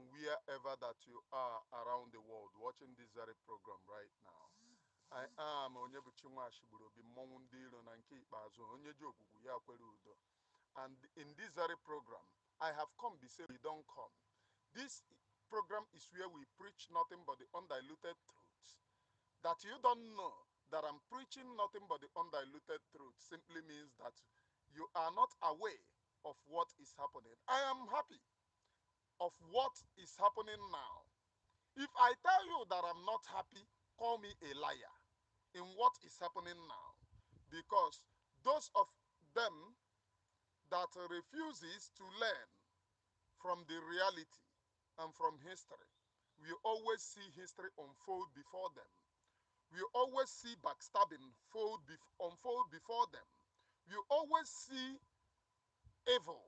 from wherever that you are around the world watching this very program right now. I am Onyebuchinwa Ashigburobi mmọnwụ ndị iro na nke ikpeazụ onye ji ogwugwu ya kwere udo. And in this very program, I have come to say we don't come. This program is where we preach nothing but the undiluted truths. That you don't know that I'm preaching nothing but the undiluted truth simply means that you are not aware of what is happening. I am happy of what is happening now. If I tell you that I'm not happy, call me a liar in what is happening now. Because those of them that refuses to learn from the reality and from history, we always see history unfold before them. We always see backstabbing unfold before them. We always see evil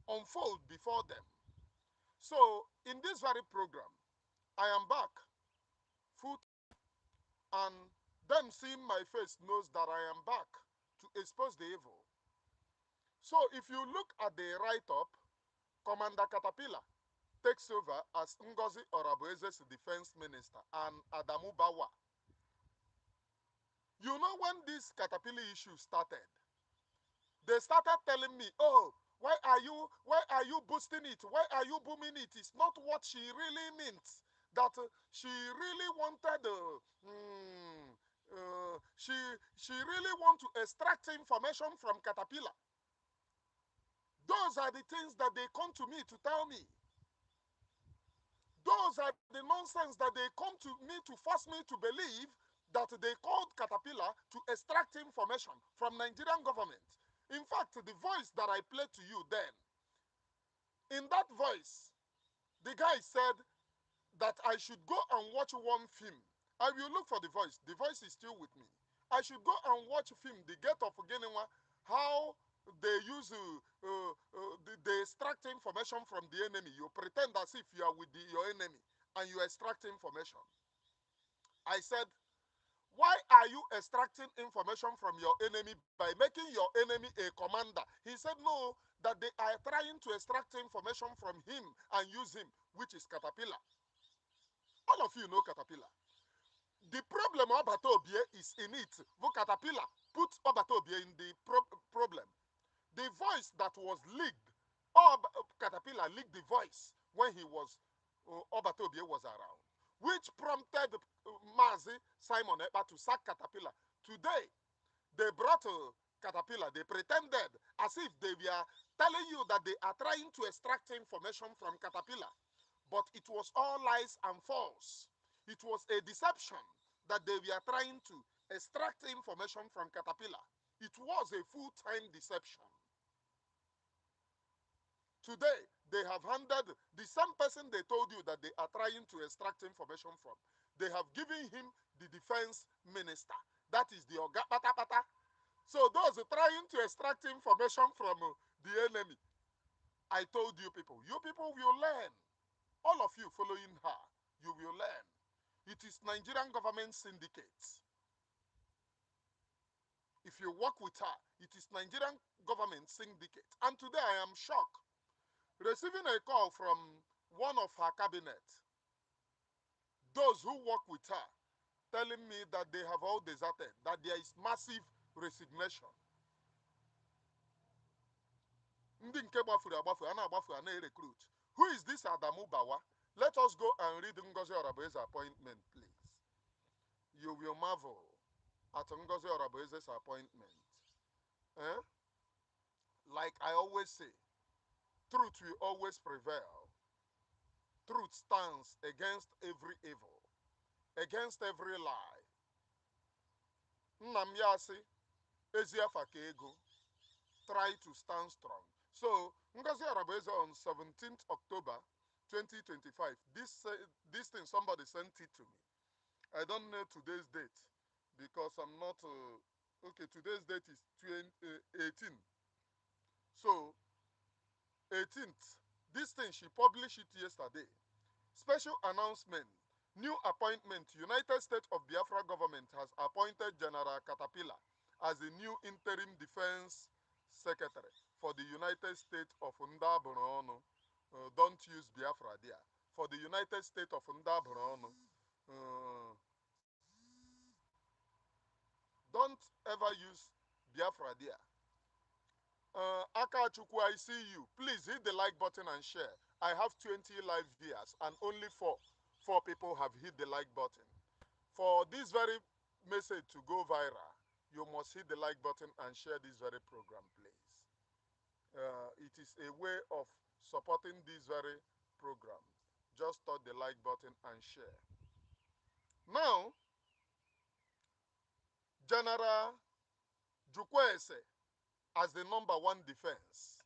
unfold before them. So, in this very program, I am back full, and them seeing my face knows that I am back to expose the evil. So, if you look at the write-up, Commander Caterpillar takes over as Ngozi Oragbueze's defense minister and Adamu Bahaha. You know, when this Caterpillar issue started, they started telling me, oh, why are you boosting it? Why are you booming it? It's not what she really meant. That she really wanted, she really want to extract information from Caterpillar. Those are the things that they come to me to tell me. Those are the nonsense that they come to me to force me to believe that they called Caterpillar to extract information from Nigerian government. In fact, the voice that I played to you then, in that voice, the guy said that I should go and watch one film. I will look for the voice. The voice is still with me. I should go and watch a film, The Gate of Genewa, how they use they extract information from the enemy. You pretend as if you are with your enemy and you extract information. I said, why are you extracting information from your enemy by making your enemy a commander? He said, no, that they are trying to extract information from him and use him, which is Caterpillar. All of you know Caterpillar. The problem of Obatobie is in it. Caterpillar put Obatobie in the problem. The voice that was leaked, Caterpillar leaked the voice when he was, Obatobie was around, which prompted Mazi Simon Ekpa to sack Caterpillar. Today, they brought Caterpillar, they pretended as if they were telling you that they are trying to extract information from Caterpillar. But it was all lies and false. It was a deception that they were trying to extract information from Caterpillar. It was a full-time deception. Today, they have handed the same person they told you that they are trying to extract information from. They have given him the defense minister. That is the Oga Pata Pata. So those trying to extract information from the enemy, I told you people will learn. All of you following her, you will learn. It is Nigerian government syndicates. If you work with her, it is Nigerian government syndicate. And today I am shocked, receiving a call from one of her cabinet, those who work with her, telling me that they have all deserted, that there is massive resignation. Recruit. Who is this Adamu Bahaha? Let us go and read Ngozi Oragbueze's appointment, please. You will marvel at Ngozi Oragbueze's appointment. Eh? Like I always say, truth will always prevail. Truth stands against every evil, against every lie. Nnamyasi, Eziafa Kego, try to stand strong. So, Ngozi Oragbueze on 17th October 2025, this thing, somebody sent it to me. I don't know today's date because I'm not, okay, today's date is 18. So, 18th, this thing, she published it yesterday. Special announcement, new appointment. United States of Biafra government has appointed General Caterpillar as the new interim defense secretary for the United States of Ndaborono. Don't use Biafra there. for the United States of Ndabrono. Uh, don't ever use Biafra there. Akachukwu, I see you. Please hit the like button and share. I have 20 live viewers and only four people have hit the like button. For this very message to go viral, you must hit the like button and share this very program, please. It is a way of supporting this very program. Just touch the like button and share. Now, General Jukwese as the #1 defense.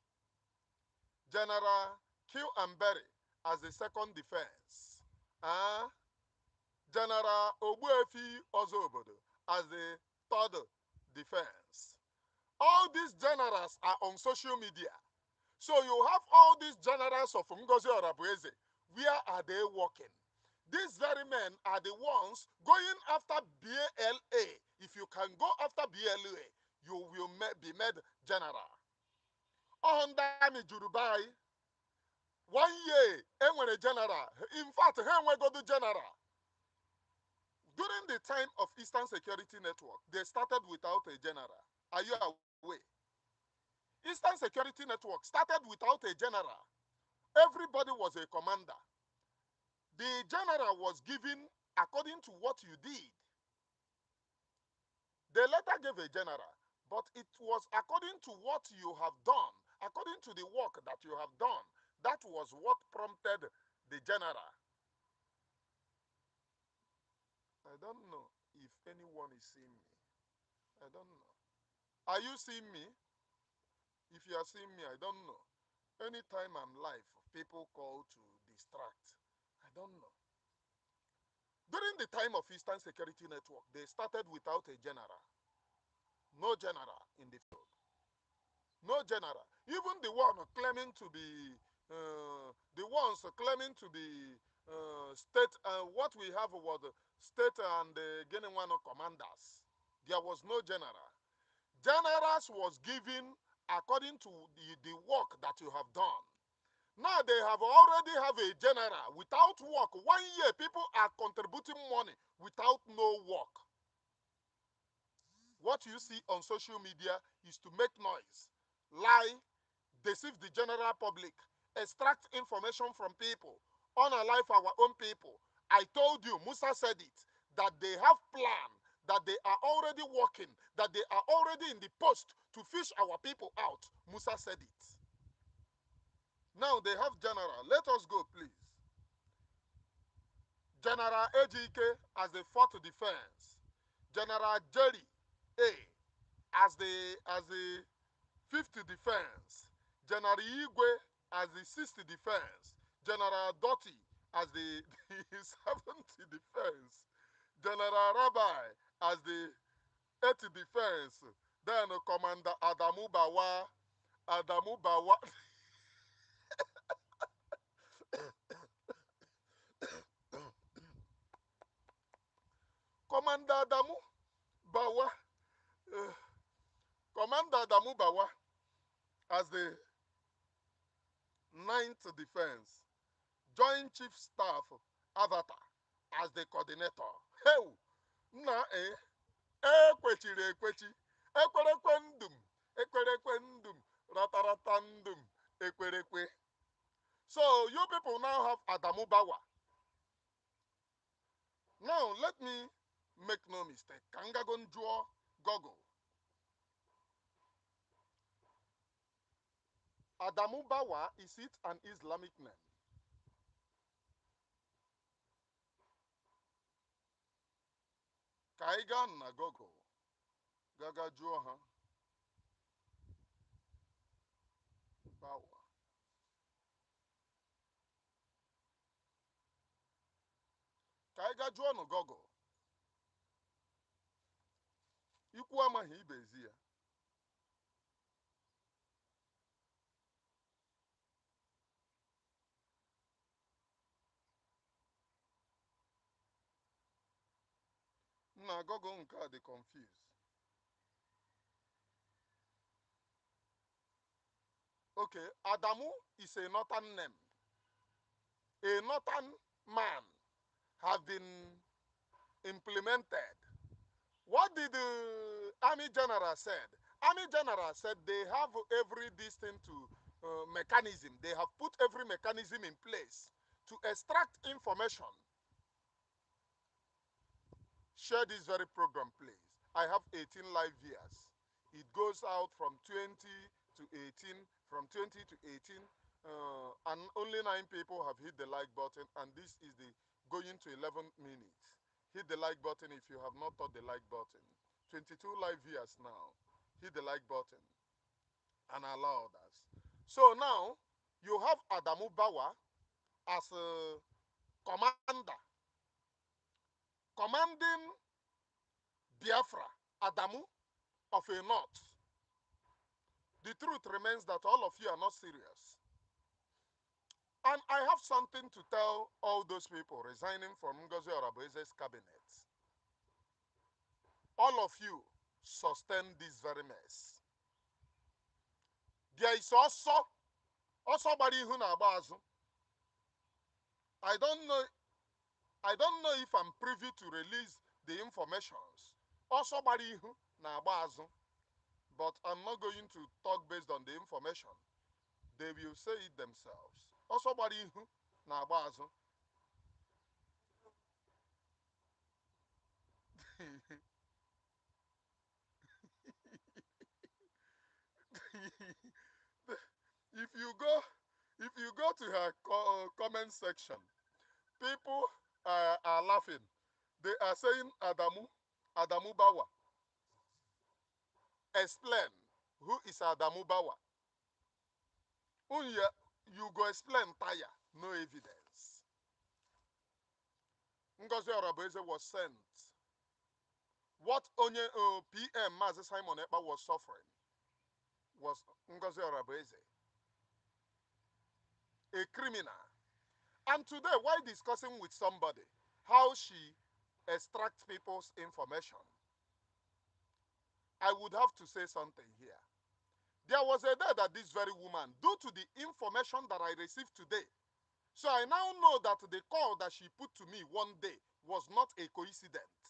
General Q and Berry as the 2nd defense. General Ogbuefi Ozobodo as the 3rd defense. All these generals are on social media. So you have all these generals of Ngozi Oragbueze. Where are they working? These very men are the ones going after BLA. If you can go after BLA, you will be made general. Ondami Jurubai. 1 year, enwere general. In fact, he go to general. During the time of Eastern Security Network, they started without a general. Are you aware? Eastern Security Network started without a general. Everybody was a commander. The general was given according to what you did. They later gave a general, but it was according to what you have done, according to the work that you have done. That was what prompted the general. I don't know if anyone is seeing me. I don't know. Are you seeing me? If you are seeing me, I don't know. Anytime I'm live, people call to distract. I don't know. During the time of Eastern Security Network, they started without a general. No general in the field. No general. Even the one claiming to be, the ones claiming to be state, what we have was state and Guinea commanders. There was no general. Generals was given according to the work that you have done. Now they have already have a general without work. 1 year, people are contributing money without no work. What you see on social media is to make noise, lie, deceive the general public, extract information from people, unalive our own people. I told you, Musa said it, that they have plan, that they are already working, that they are already in the post to fish our people out. Musa said it. Now they have general. Let us go, please. General Ejike as the 4th defense. General Jerry A as the 5th defense. General Igwe as the 6th defense. General Doty as the 7th defense. General Rabbi as the 8th defense. Then Commander Adamu Bawa. Commander Adamu Bawa. Commander Adamu Bawa as the 9th defense. Joint Chief Staff Avatar as the coordinator. Hey, na ekwechiri ekwechi. Ekwerekwe ndum. Ratarata ndum. Ekwerekwe. So you people now have Adamu Bawa. Now let me make no mistake. Kangagon Juo Gogo. Adamu Bawa, is it an Islamic name? Kaigan na Gogo. Gaga Juo ha. Bawa. Kaiga Juo no Gogo. Ikwu amaghị ibezi ya. Nna Gogo nke a dị confused. Okay, Adamu is a northern name. a northern man have been implemented. What did the Army General said? Army General said they have every distinct to mechanism. They have put every mechanism in place to extract information. Share this very program, please. I have 18 live viewers. It goes out from 20 to 18, from 20 to 18, and only 9 people have hit the like button, and this is the going to 11 minutes. Hit the like button if you have not touched the like button. 22 live viewers now. Hit the like button and allow others. So now you have Adamu Bawa as a commander, commanding Biafra, Adamu of a North. The truth remains that all of you are not serious. And I have something to tell all those people resigning from Ngozi Oragbueze's cabinet. All of you sustain this very mess. There is also somebody who na-agba. I don't know if I'm privy to release the informations. Also somebody who na-agba, but I'm not going to talk based on the information. They will say it themselves. Also somebody who na-agba. if you go to her comment section, people are laughing. They are saying Adamu Bawa. Explain who is Adamu Bawa. You go explain tire, no evidence. Ngozi Oragbueze was sent. What onye PM Mazi Simon Ekpa was suffering was Ngozi Oragbueze, a criminal. And today, while discussing with somebody how she extracts people's information, I would have to say something here. There was a day that this very woman, due to the information that I received today, so I now know that the call that she put to me one day was not a coincidence.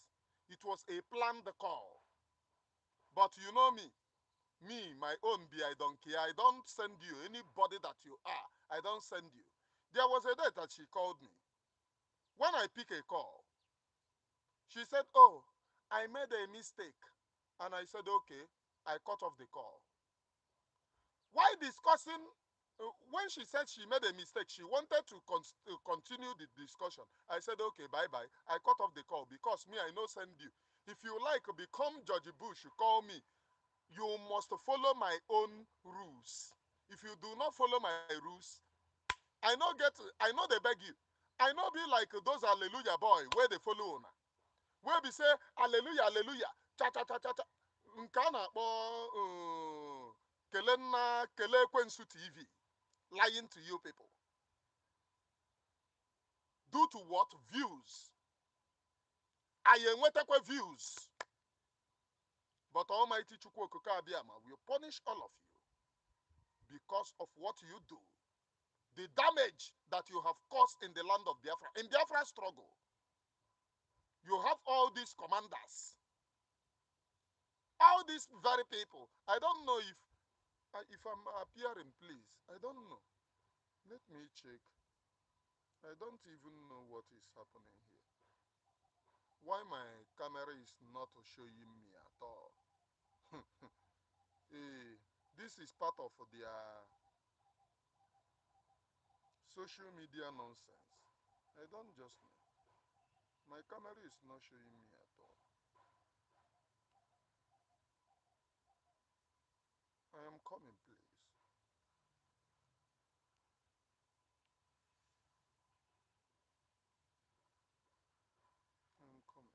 It was a planned call. But you know me, my own be I don't care. I don't send you anybody that you are. I don't send you. There was a day that she called me. When I pick a call, she said, oh, I made a mistake. And I said, okay, I cut off the call. While discussing, when she said she made a mistake, she wanted to continue the discussion. I said, okay, bye-bye. I cut off the call because me, I know send you. If you like, become George Bush, you call me. You must follow my own rules. If you do not follow my rules, I know they beg you. I know be like those hallelujah boy where they follow una. Where we say hallelujah, hallelujah, cha cha cha cha cha. Nke a na-akpọ kele nna kele ekwensu TV, lying to you people. Due to what? Views. I enwetekwe views. But Almighty Chukwu Okike Abiyama will punish all of you because of what you do. The damage that you have caused in the land of Biafra, in Biafra struggle. You have all these commanders, all these very people. I don't know if I'm appearing, please. I don't know. Let me check. I don't even know what is happening here. Why my camera is not showing me at all? This is part of their social media nonsense. I don't just know. My camera is not showing me at all. I am coming, please. I am coming.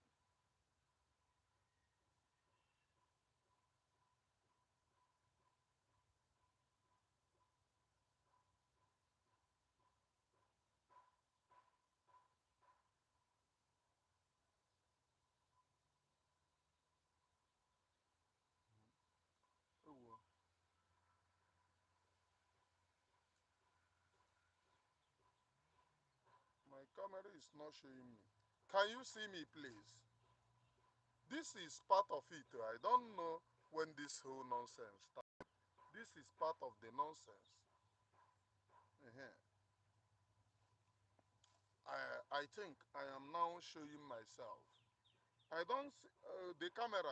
Oh, well. camera is not showing me. Can you see me, please? This is part of it. I don't know when this whole nonsense started. This is part of the nonsense. I think I am now showing myself. I don't see, the camera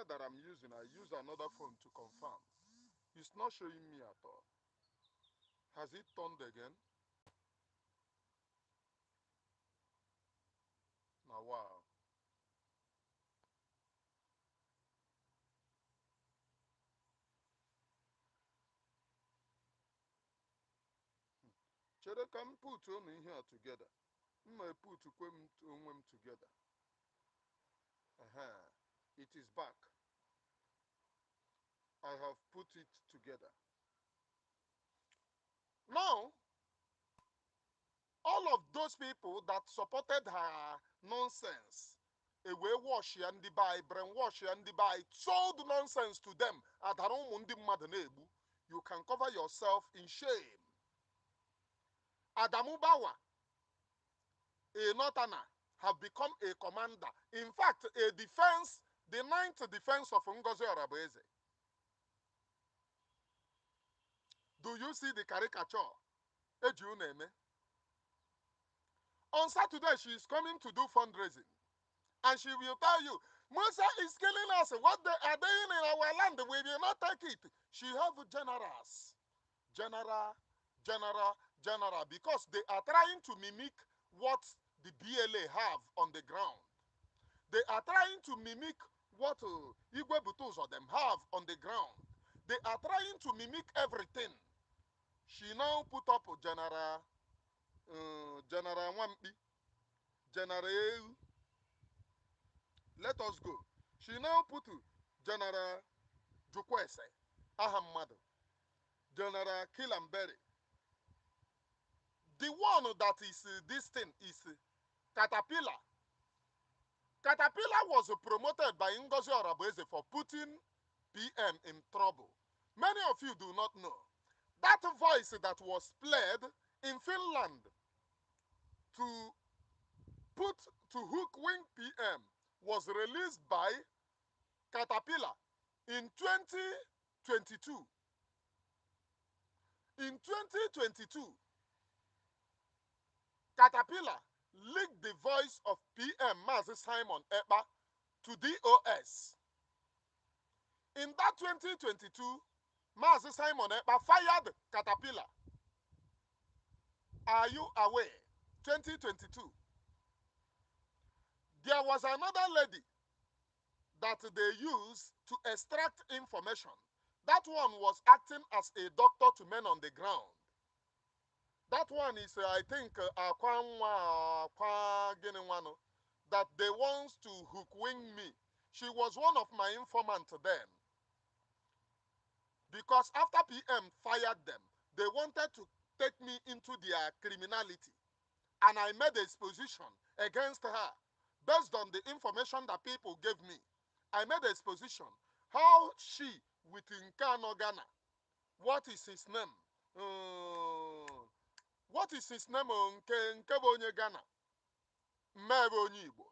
that I'm using, I use another phone to confirm. It's not showing me at all. Has it turned again? Now, wow. Chere ka m put unu here together. M may put them together. It is back. I have put it together. Now, all of those people that supported her nonsense, away wash and buy, brainwash and buy, sold nonsense to them. You can cover yourself in shame. Adamu Bahaha, a northerner, have become a commander. In fact, a defense, the 9th defense of Ngozi Oragbueze. Do you see the caricature? On Saturday, she is coming to do fundraising. And she will tell you, Musa is killing us. What they are doing in our land, we will not take it. She have generals. General, because they are trying to mimic what the BLA have on the ground. They are trying to mimic what Igwe Butuzo them have on the ground. They are trying to mimic everything. She now put up General Wampi, General. Let us go. She now put General Jukwese, Ahamadu, General Kilamberi. The one that is this thing is Caterpillar. Caterpillar was promoted by Ngozi Oragbueze for putting PM in trouble. Many of you do not know. That voice that was played in Finland to hook wing PM was released by Caterpillar in 2022. In 2022, Caterpillar leaked the voice of PM Mazi Simon Ekpa to DOS. In that 2022, Mazi Simon Ekpa fired Caterpillar. Are you aware? 2022. There was another lady that they used to extract information. That one was acting as a doctor to men on the ground. That one is, I think, that they want to hook wing me. She was one of my informants then. Because after PM fired them, they wanted to take me into their criminality. And I made a exposition against her based on the information that people gave me. I made a exposition. How she, with Nkano Ghana, what is his name? What is his name? Nkebonye Ghana. Mmebonye Igbo.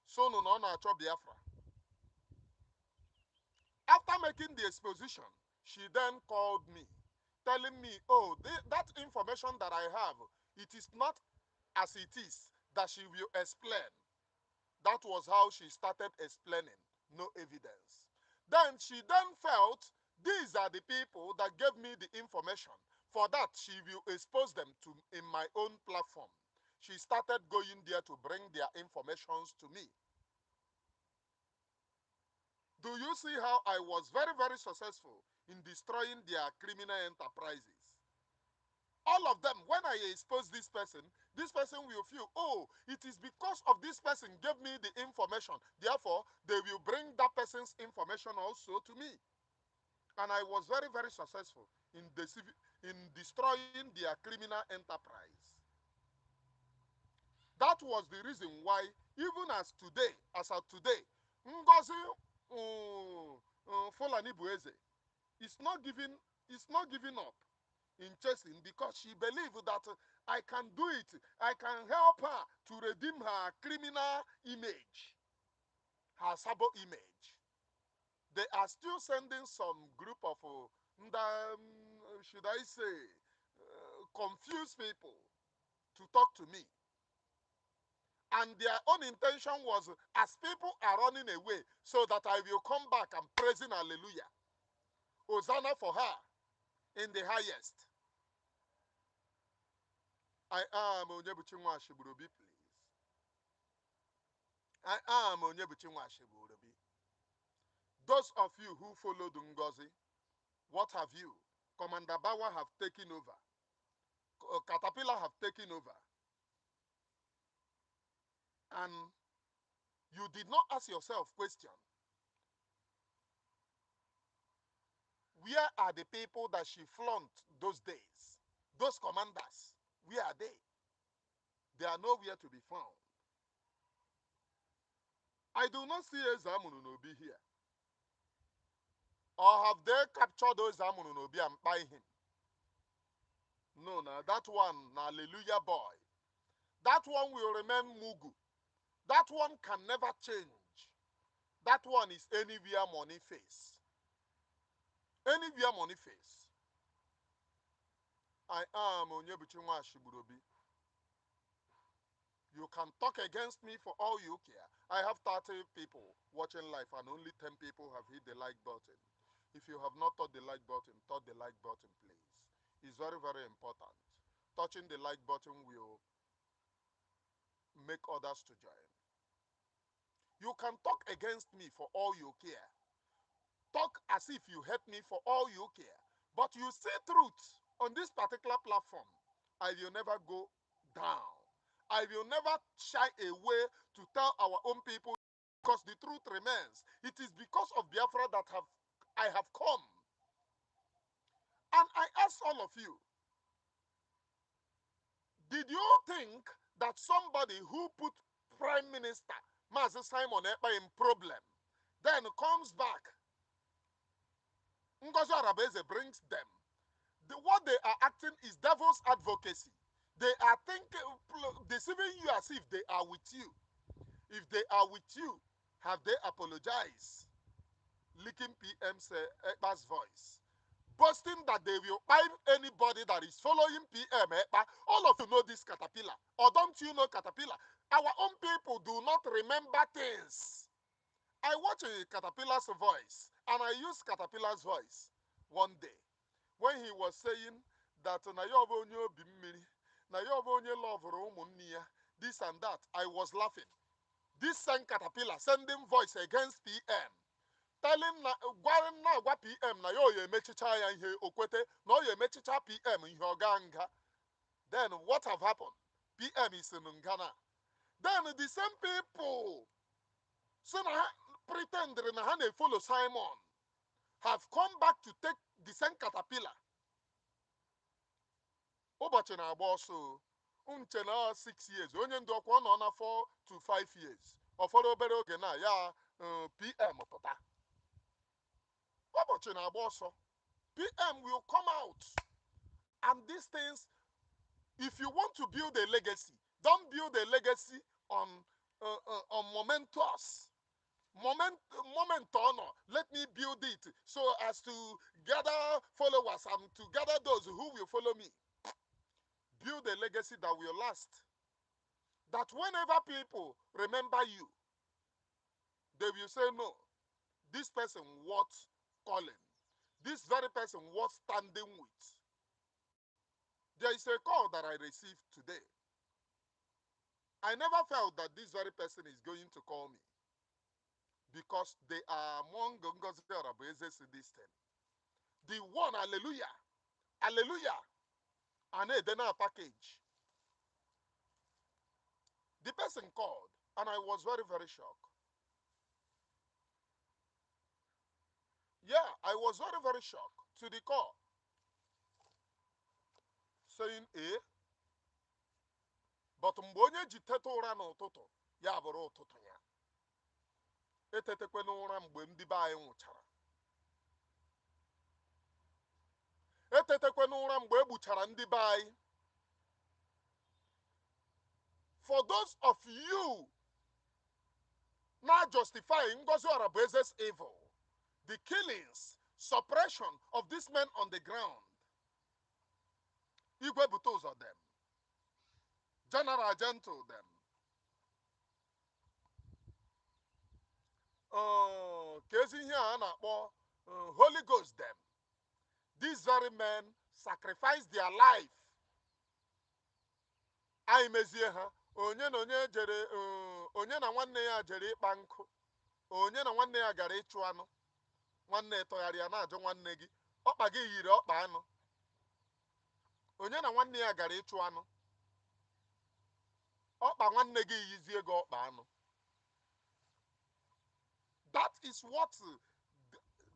So no na-achọ Biafra. After making the exposition, she then called me, telling me, oh, that information that I have, it is not as it is, that she will explain. That was how she started explaining. No evidence. Then she then felt these are the people that gave me the information. For that, she will expose them to in my own platform. She started going there to bring their informations to me. Do you see how I was very, very successful in destroying their criminal enterprises? All of them, when I expose this person will feel, oh, it is because of this person gave me the information. Therefore, they will bring that person's information also to me. And I was very, very successful in destroying their criminal enterprise. That was the reason why, even as of today, Ngozi Fulani Bueze is not giving up in chasing, because she believed that I can do it. I can help her to redeem her criminal image, her sabo image. They are still sending some group of, should I say, confused people to talk to me. And their own intention was, as people are running away, so that I will come back and praising hallelujah. Hosanna for her in the highest. I am Onyebuchi Nwashiburubi, please. I am Onyebuchi Nwashiburubi. Those of you who followed Ngozi, what have you? Commander Bawa have taken over. Caterpillar have taken over. And you did not ask yourself question. Where are the people that she flaunt those days? Those commanders, where are they? They are nowhere to be found. I do not see Ezamununobi here. Or have they captured those Ezamununobi and buy him? No, no, that one, hallelujah boy. That one will remain Mugu. That one can never change. That one is anywhere money face. Anywhere money face. I am Onyebuchi Nwashiburubi. You can talk against me for all you care. I have 30 people watching live and only 10 people have hit the like button. If you have not touched the like button, touch the like button, please. It's very, very important. Touching the like button will make others to join. You can talk against me for all you care. Talk as if you hate me for all you care. But you say truth on this particular platform. I will never go down. I will never shy away to tell our own people, because the truth remains. It is because of Biafra that I have come. And I ask all of you, did you think that somebody who put Prime Minister Mazi Simon Ekpa in problem then comes back? Ngozi Oragbueze brings them. What they are acting is devil's advocacy. They are deceiving you as if they are with you. If they are with you, have they apologized? Licking PM Ekpa's voice. Boasting that they will buy anybody that is following PM Ekpa. All of you know this Caterpillar. Or don't you know Caterpillar? Our own people do not remember things. I watch a Caterpillar's voice, and I use Caterpillar's voice one day when he was saying that na yobo onye obi mmiri, na yobo onye lovuru umunni ya, this and that. I was laughing. This same Caterpillar sending voice against PM, telling gwa PM na yo emechicha ya ihe okwete, na yo emechicha PM ihe oganga. Then what have happened? PM is in Ghana. Then the same people, so na pretend na they follow Simon, have come back to take the same Caterpillar. Ụbọchị na-agba ọsọ nche na 6 years, onye ndị ọkwa nọ na 4 to 5 years. Ọfọdụ obere oge na ya PM pụta. Ụbọchị na-agba ọsọ. PM will come out. And these things, if you want to build a legacy, don't build a legacy on momentous. Moment honor. Let me build it so as to gather followers and to gather those who will follow me. Build a legacy that will last. That whenever people remember you, they will say, no, this person worth calling. This very person worth standing with. There is a call that I received today. I never felt that this very person is going to call me, because they are among Ngozi Oragbueze's this thing. The one, hallelujah, hallelujah, and then a package. The person called, and I was very, very shocked. Yeah, I was very, very shocked to the call. Saying, but mgbe onye ji teta ụra n'ụtụtụ, ya bụrụ ụtụtụ ya. Etetekwe n'ụra mgbe ndị be anyị nwụchara. Etetekwe n'ụra mgbe egbuchara ndị be anyị. for those of you now justifying Ngozi Oragbueze's evil, the killings, suppression of these men on the ground, Igwe Butozo them, General Gentle them, Kezi here Holy Ghost them. These very men sacrificed their life. I mezie ha onye na onye jere onye na nwanne ya jere ịkpa nkụ, onye na nwanne ya gara ịchụ anụ, nwanne tọgharịa na-ajụ nwanne gị ọkpa gị yiri ọkpa anụ, onye na nwanne ya gara ịchụ anụ, ọkpa nwanne gị yizie gị ọkpa anụ. That is what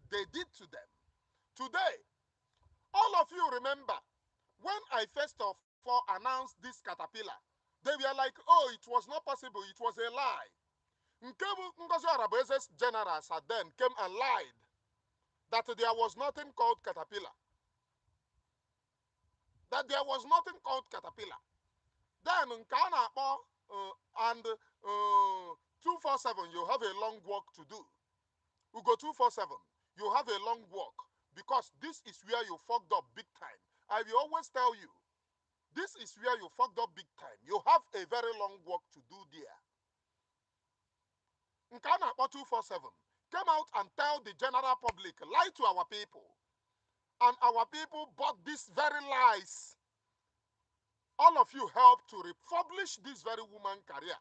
they did to them. Today, all of you remember when I first of all announced this caterpillar, they were like, oh, it was not possible, it was a lie. Ngozi Oragbueze's generals at then came and lied that there was nothing called caterpillar. That there was nothing called caterpillar. Then and 247, you have a long walk to do. We go 247, you have a long walk because this is where you fucked up big time. I will always tell you, this is where you fucked up big time. You have a very long work to do there. Nkana 247 came out and tell the general public, lie to our people. And our people bought these very lies. All of you helped to republish this very woman career.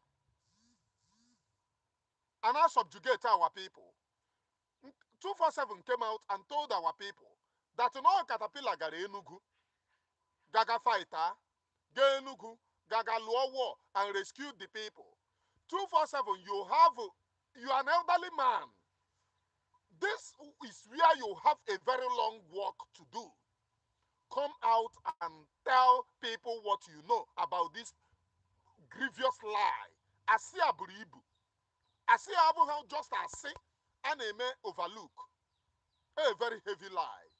And now subjugate our people. 247 came out and told our people that no caterpillar gara Enugu, gaga fighter, ga Enugu, gaga luo war and rescue the people. 247, you are an elderly man. This is where you have a very long work to do. Come out and tell people what you know about this grievous lie. Asi aburibu. Asi abu how just asi aneme overlook. A very heavy lie.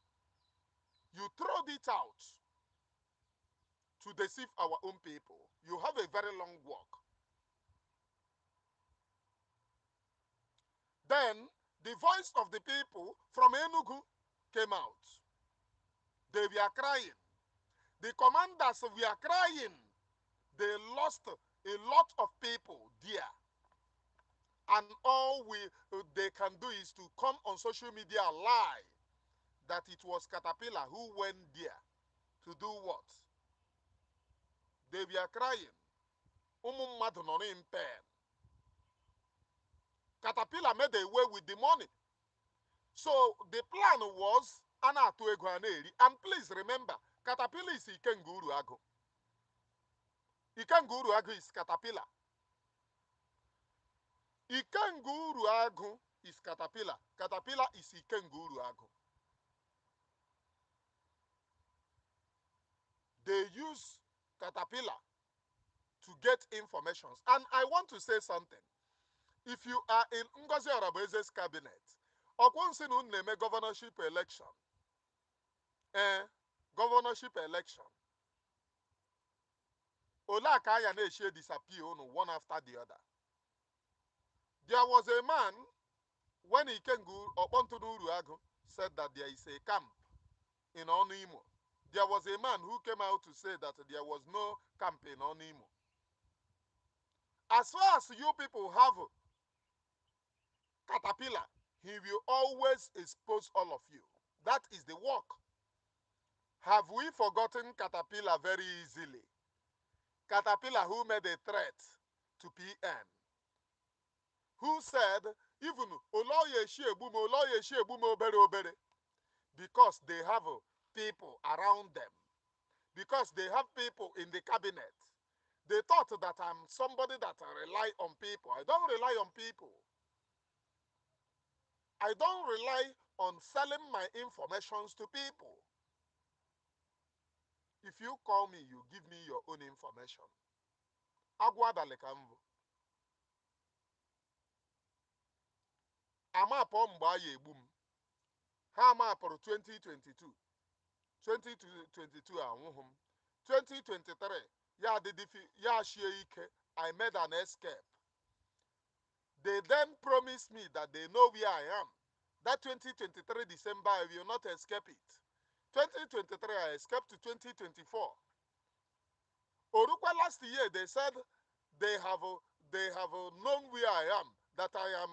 You throw it out to deceive our own people. You have a very long work. Then the voice of the people from Enugu came out. They were crying. The commanders were crying. They lost a lot of people there. And all they can do is to come on social media and lie that it was Caterpillar who went there to do what? They were crying. Mmadụ nọ in pain. Caterpillar made away with the money. So the plan was Anatu Egwaneri. And please remember, Caterpillar is Ikenga Uruagụ. Ikenga Uruagụ is Caterpillar. Ikenga Uruagụ is Caterpillar. Caterpillar is Ikenga Uruagụ. They use Caterpillar to get information. And I want to say something. If you are in Ngozi Oragbueze's cabinet, Okwonsinu neme governorship election, governorship election, Olaka Ayaneshe disappear one after the other. There was a man, when he came to Uruagụ, said that there is a camp in Onimo. There was a man who came out to say that there was no camp in Onimo. As far as you people have Caterpillar, he will always expose all of you. That is the work. Have we forgotten Caterpillar very easily? Caterpillar who made a threat to PN. Who said, even because they have people around them. Because they have people in the cabinet. They thought that I'm somebody that rely on people. I don't rely on people. I don't rely on selling my informations to people. If you call me, you give me your own information. Agwadalekamvu. Amapo mbaye boom. Hama for 2022. 2022 ahụhụ 2023 ya adịdị ya shie ike I made an escape. They then promised me that they know where I am. That 2023 December, I will not escape it. 2023, I escaped to 2024. Orukwa last year, they said they have known where I am, that I am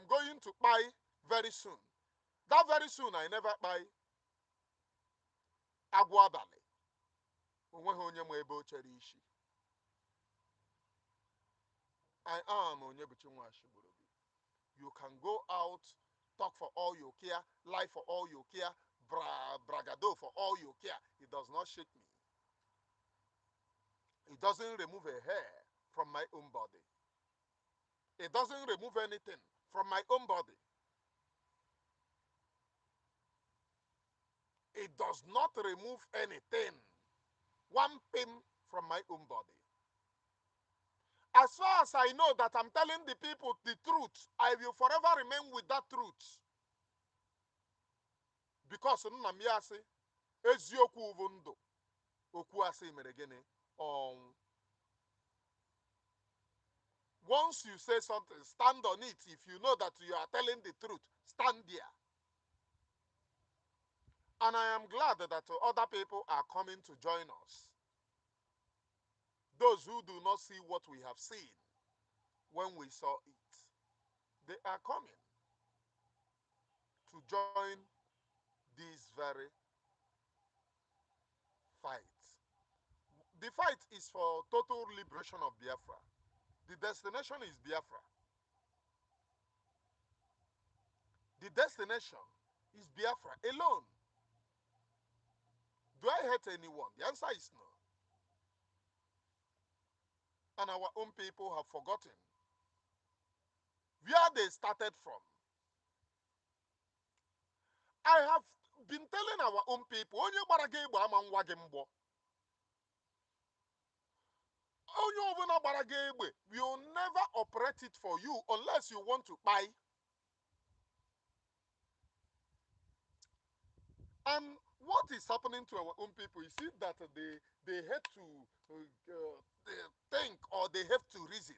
going to buy very soon. That very soon, I never buy agwabali. I am Onyebuchinwashiborobi. You can go out, talk for all you care, lie for all you care, bragado for all you care. It does not shake me. It doesn't remove a hair from my own body. It doesn't remove anything from my own body. It does not remove anything, one pin from my own body. As far as I know that I'm telling the people the truth, I will forever remain with that truth. Because Nnamyasi, eziokwu bụ ndụ, okwu asị mere gịnị? Once you say something, stand on it. If you know that you are telling the truth, stand there. And I am glad that other people are coming to join us. Those who do not see what we have seen when we saw it, they are coming to join this very fight. The fight is for total liberation of Biafra. The destination is Biafra. The destination is Biafra alone. Do I hate anyone? The answer is no. And our own people have forgotten where they started from. I have been telling our own people, onye gbara gị egbe ama nwa gị mgbọ. Onye ọbụla gbara gị egbe will never operate it for you unless you want to buy. And what is happening to our own people is it that they have to think or they have to reason.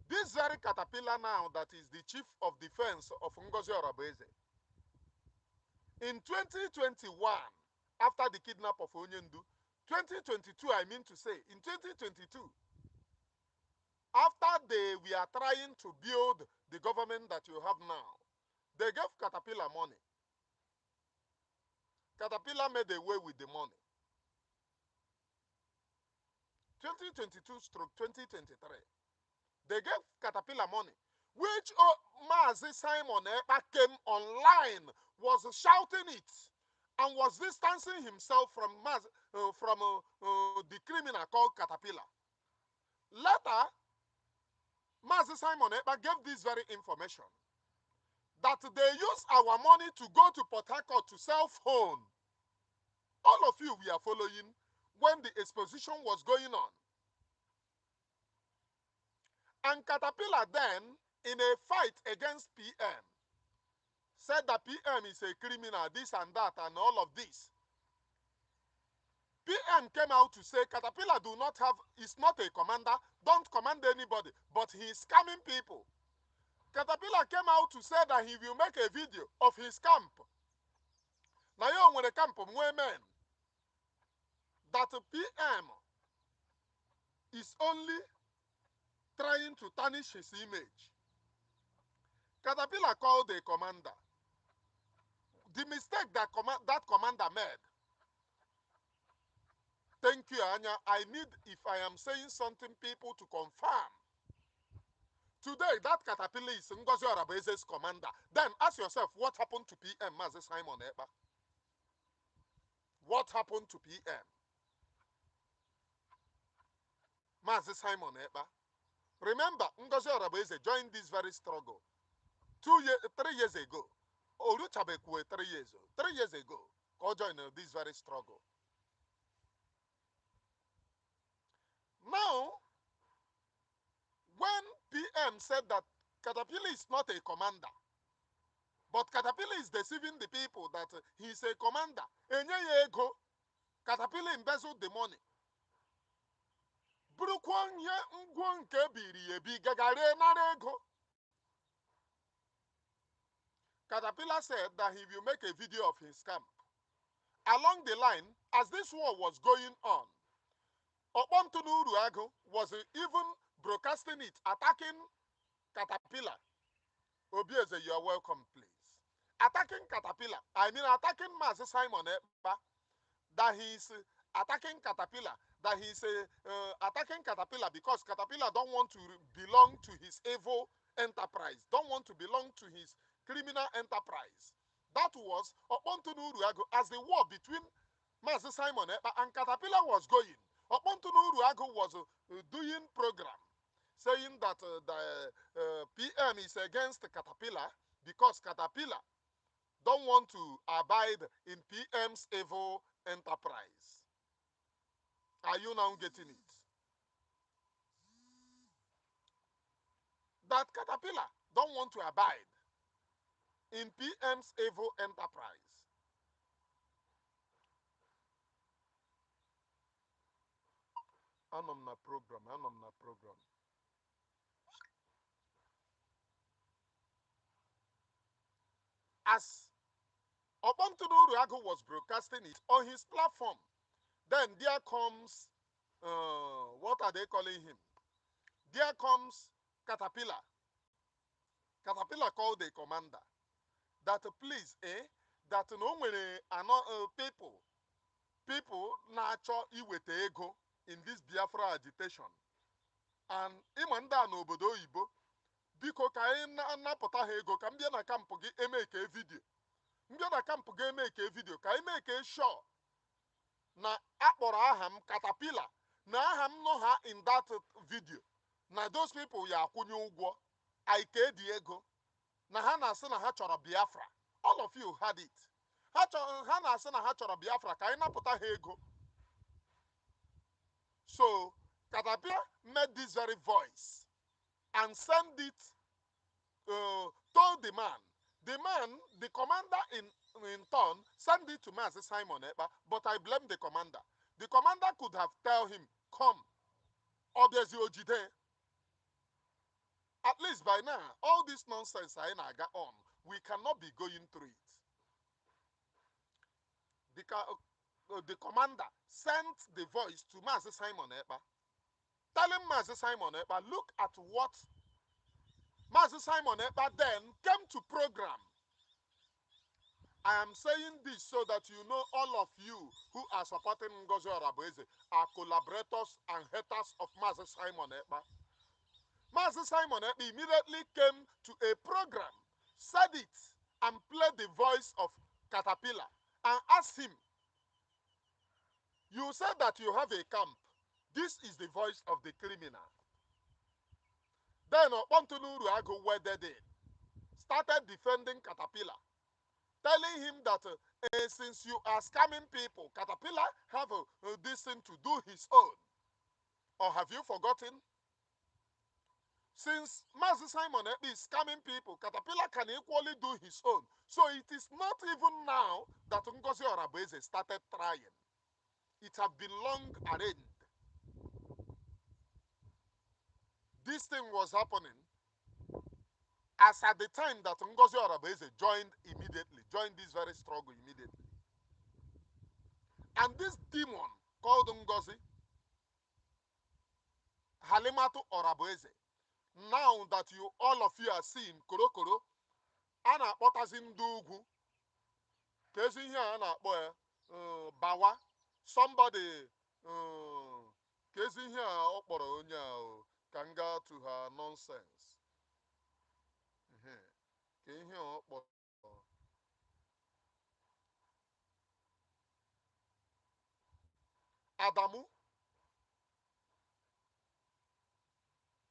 This very caterpillar now that is the chief of defense of Ngozi Oragbueze, in 2021, after the kidnap of Onyendu, 2022, I mean to say, in 2022, after they were trying to build the government that you have now, they gave Caterpillar money. Caterpillar made away with the money. 2022/2023. They gave Caterpillar money, which Mazi Simon Ekpa came online, was shouting it, and was distancing himself from the criminal called Caterpillar. Later, Mazi Simon Ekpa gave this very information, that they use our money to go to Port Harcourt to sell phone. All of you were following when the exposition was going on. And Caterpillar then, in a fight against PM, said that PM is a criminal, this and that, and all of this. PM came out to say Caterpillar is not a commander, don't command anybody, but he is scamming people. Caterpillar came out to say that he will make a video of his camp. Now you when the camp of women, that PM is only trying to tarnish his image. Caterpillar called a commander. The mistake that commander made. Thank you, Anya. I need, if I am saying something, people to confirm. Today, that Caterpillar is Ngozi Oragbueze's commander. Then ask yourself, what happened to PM Mazi Simon Ekpa? What happened to PM Mazi Simon Ekpa? Remember, Ngozi Oragbueze joined this very struggle 3 years ago. Oluchabekwe 3 years. 3 years ago, he joined this very struggle. Now, when PM said that Caterpillar is not a commander, but Caterpillar is deceiving the people that he is a commander, Caterpillar embezzled the money. ngwo nke biri ebi gagare nara ego. Caterpillar said that he will make a video of his camp. Along the line, as this war was going on, Okpontunu Uruagu was even broadcasting it, attacking Caterpillar. Obieze, you are welcome, please. Attacking Caterpillar. I mean, attacking Mazi Simon Ekpa, that he is attacking Caterpillar, that he is attacking Caterpillar because Caterpillar don't want to belong to his evil enterprise, don't want to belong to his criminal enterprise. That was Okpontunu Uruagu as the war between Mazi Simon Ekpa and Caterpillar was going. Okpontunu Uruagu was doing program saying that the PM is against Caterpillar because Caterpillar don't want to abide in PM's evil enterprise. Are you now getting it? That Caterpillar don't want to abide in PM's evil enterprise. I'm on the program. As Okpontunu Uruagu was broadcasting it on his platform, then there comes, what are they calling him? There comes Caterpillar. Caterpillar called the commander that please, that no people na-achọ iweta ego in this Biafra agitation. And imanda n'obodo oyibo, biko ka anyị napụta ha ego ka m bịa na kampụ gị emeke vidio. M bịa na kampụ gị emeke vidio ka anyị meke sure na akpọrọ aha m Caterpillar, na aha m nọ ha in that video, na those people ya akwụnye ụgwọ aike dị ego, na ha na-asị na ha chọrọ Biafra. All of you had it. Ha na-asị na ha chọrọ Biafra ka anyị napụta ha ego. So Caterpillar made this very voice and sent it, told the man. The commander in turn, sent it to Mazi Simon Ekpa, but I blame the commander. The commander could have told him, come, Obiezi Ojide. At least by now, all this nonsense I got on, we cannot be going through it. The commander sent the voice to Mazi Simon Ekpa, telling Mazi Simon Ekpa, look at what Mazi Simon Ekpa then came to program. I am saying this so that you know all of you who are supporting Ngozi Oragbueze are collaborators and haters of Mazi Simon Ekpa. Mazi Simon Ekpa immediately came to a program, said it, and played the voice of Caterpillar and asked him, you said that you have a camp. This is the voice of the criminal. Then Okpontunu Uruagu wedded in, started defending Caterpillar, telling him that since you are scamming people, Caterpillar have this thing to do his own. Or have you forgotten? Since Mazi Simon Ekpa is scamming people, Caterpillar can equally do his own. So it is not even now that Ngozi Oragbueze started trying. It has been long arranged. This thing was happening as at the time that Ngozi Oragbueze joined this very struggle immediately. And this demon called Ngozi, Halimatu Oragbueze, now that all of you are seeing, Korokoro, ana akpọtazi ndị ugwu, kezi ihe a na-akpọ ya, Bawa, somebody, kezi ihe a ọ kpọrọ onye a, can go to her nonsense. Adamu.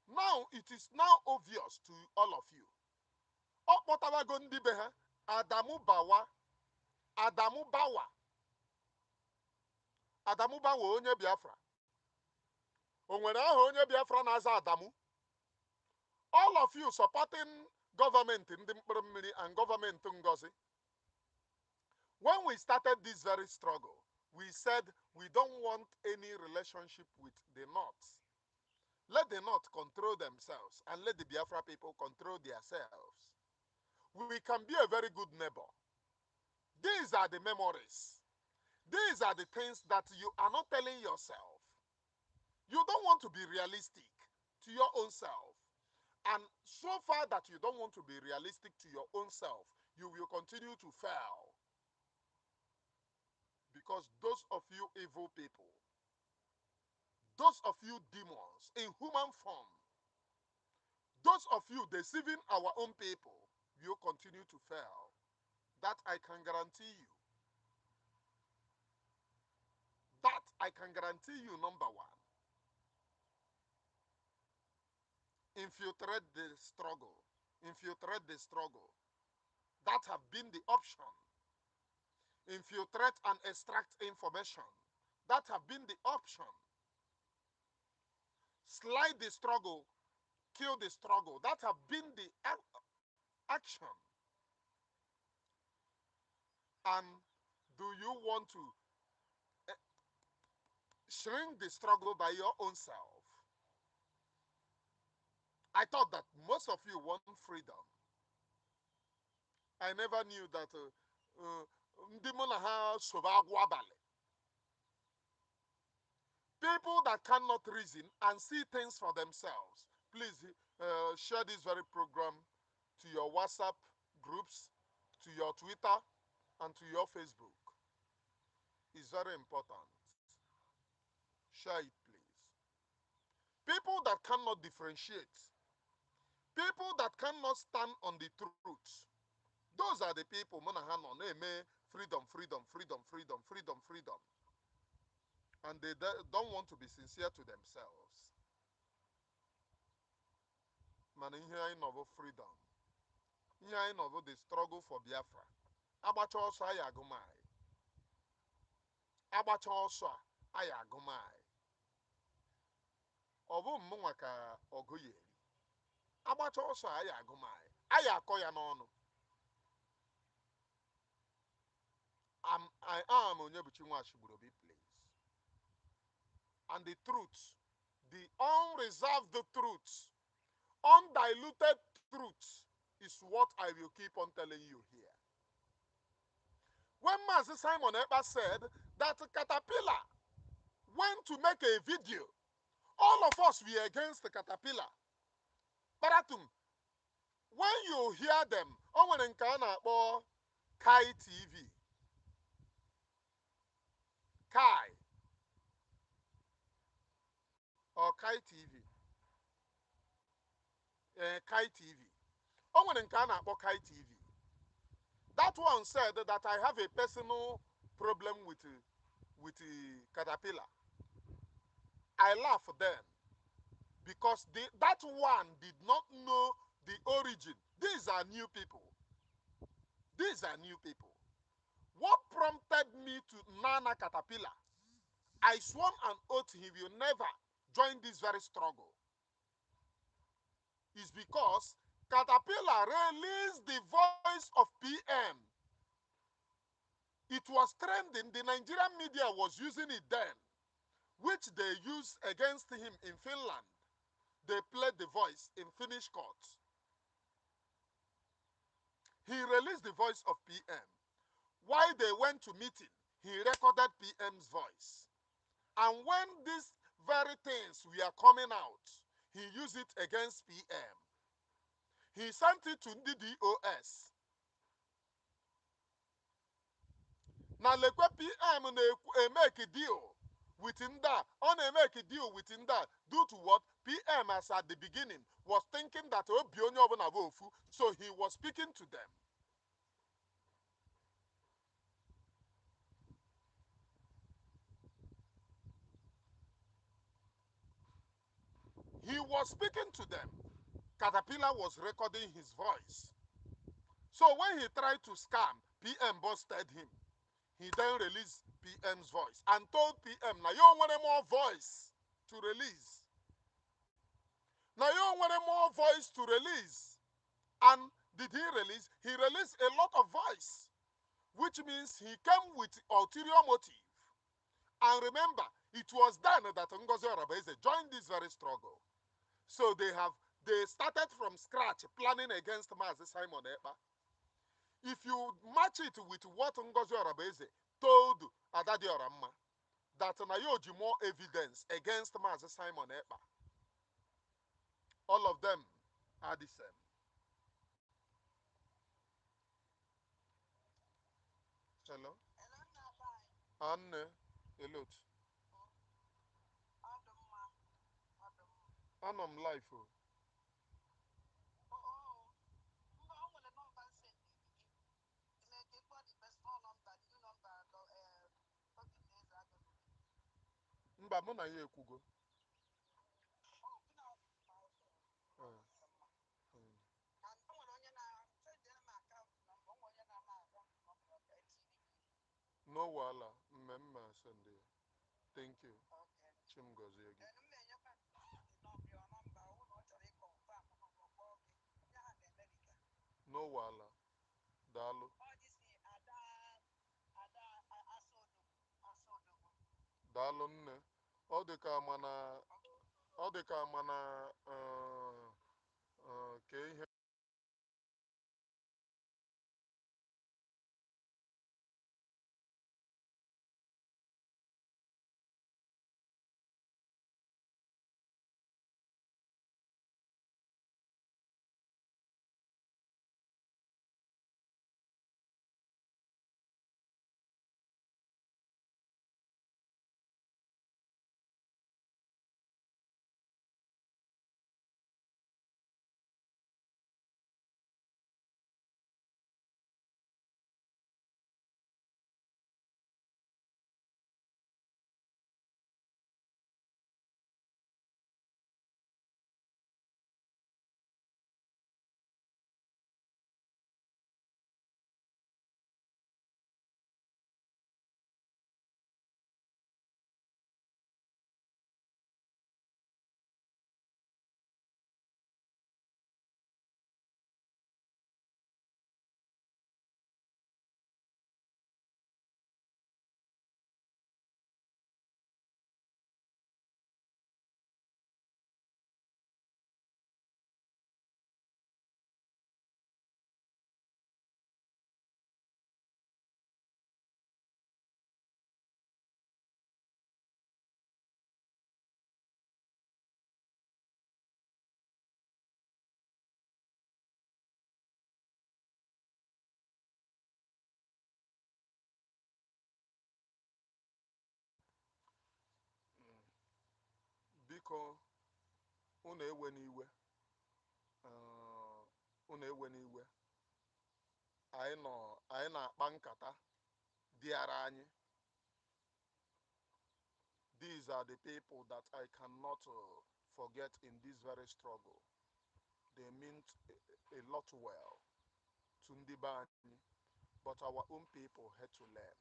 Now it is now obvious to all of you. Okpotawago ndị be ha, Adamu Bawa, Adamu Bawa, Adamu Bawa onye Biafra. O nwere aha onye Biafra na-aza Adamu. All of you supporting government ndị mkpụrụ mmiri and government Ngozi. When we started this very struggle, we said we don't want any relationship with the North. Let the North control themselves and let the Biafra people control themselves. We can be a very good neighbor. These are the memories. These are the things that you are not telling yourself. You don't want to be realistic to your own self. And so far that you don't want to be realistic to your own self, you will continue to fail. Because those of you evil people, those of you demons in human form, those of you deceiving our own people, will continue to fail. That I can guarantee you. That I can guarantee you, number one. Infiltrate the struggle. Infiltrate the struggle. That have been the option. Infiltrate and extract information. That have been the option. Slide the struggle, kill the struggle. That have been the action. And do you want to shrink the struggle by your own self? I thought that most of you want freedom. I never knew that ndị mụ na ha sobe agwụ abalị. People that cannot reason and see things for themselves. Please share this very program to your WhatsApp groups, to your Twitter, and to your Facebook. It's very important. Share it, please. People that cannot differentiate, people that cannot stand on the truth, those are the people, freedom, freedom, freedom, freedom, freedom, freedom. And they don't want to be sincere to themselves. Man, here I know freedom. Here I know the struggle for Biafra. Agbacha ọsọ anyị agụmai. Agbacha ọsọ anyị agụmai. Ọ bụ mụnwa ka ọgụ yeri. Agbacha ọsọ anyị agụmai. Anyị akọ ya n'ọnụ. I am Onyebuchi Nwachigburobi, please. And the truth, the unreserved truth, undiluted truth, is what I will keep on telling you here. When Master Simon Ekpa said that Caterpillar went to make a video, all of us were against the Caterpillar. Baratum, when you hear them, or Kai TV, Kai, or Kai TV, Kai TV, or Kai TV. That one said that I have a personal problem with Caterpillar. I laughed then because that one did not know the origin. These are new people. These are new people. What prompted me to Nana Caterpillar? I swore an oath he will never join this very struggle. Is because Caterpillar released the voice of PM. It was trending. The Nigerian media was using it then, which they used against him in Finland. They played the voice in Finnish courts. He released the voice of PM. While they went to meeting, he recorded PM's voice. And when these very things were coming out, he used it against PM. He sent it to the DOS. Now, lekwe PM make a deal within that. On make a deal within that. Due to what? PM, as at the beginning, was thinking that so he was speaking to them. He was speaking to them. Caterpillar was recording his voice. So when he tried to scam, PM busted him. He then released PM's voice and told PM, now you want more voice to release. Now you want more voice to release. And did he release? He released a lot of voice, which means he came with ulterior motive. And remember, it was then that Ngozi Oragbueze joined this very struggle. So they started from scratch planning against Mazi Simon Ekpa. If you match it with what Ngozi Oragbueze told Adadi Oramma, that Nayoji more evidence against Mazi Simon Ekpa, all of them are the same. Hello? Anne, hello. Anọ m life. Oh. Mba, mụ na ya ekwugo. No wala, mmemme Sunday. Thank you. Chim gozie gị. No wala. Daalụ. Daalụ nne. Ọ dị ka mana ọ dị ka mana ka ihe biko unu ewe n'iwe. Unu ewe n'iwe. Anyị na-akpa nkata dịara anyị. These are the people that I cannot forget in this very struggle. They meant a lot well to Ndibani, but our own people had to learn.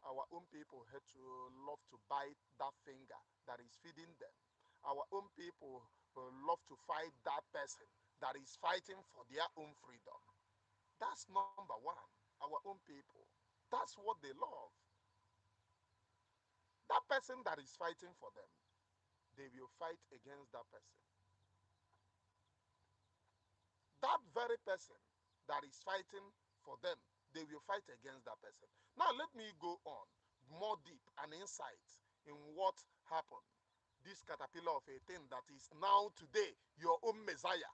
Our own people had to love to bite that finger that is feeding them. Our own people love to fight that person that is fighting for their own freedom. That's number one. Our own people. That's what they love. That person that is fighting for them, they will fight against that person. That very person that is fighting for them, they will fight against that person. Now let me go on more deep and insight in what happened. This caterpillar of a thing that is now today your own Messiah.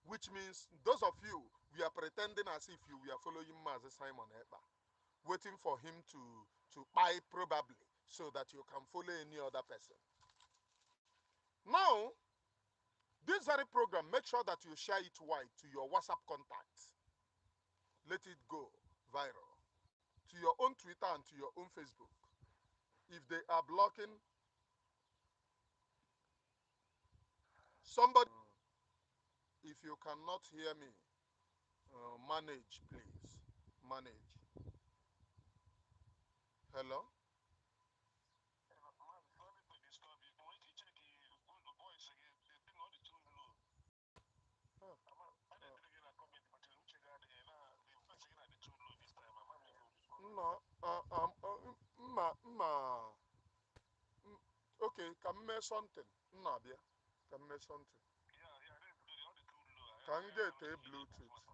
Which means those of you, we are pretending as if you were following Mazi Simon Ekpa, waiting for him to buy probably so that you can follow any other person. Now, this very program, make sure that you share it wide to your WhatsApp contacts. Let it go viral. To your own Twitter and to your own Facebook. If they are blocking somebody, if you cannot hear me, manage, please. Manage. Hello? No, mma, Okay, can me something. Nabia. Can me something. Can get a Bluetooth.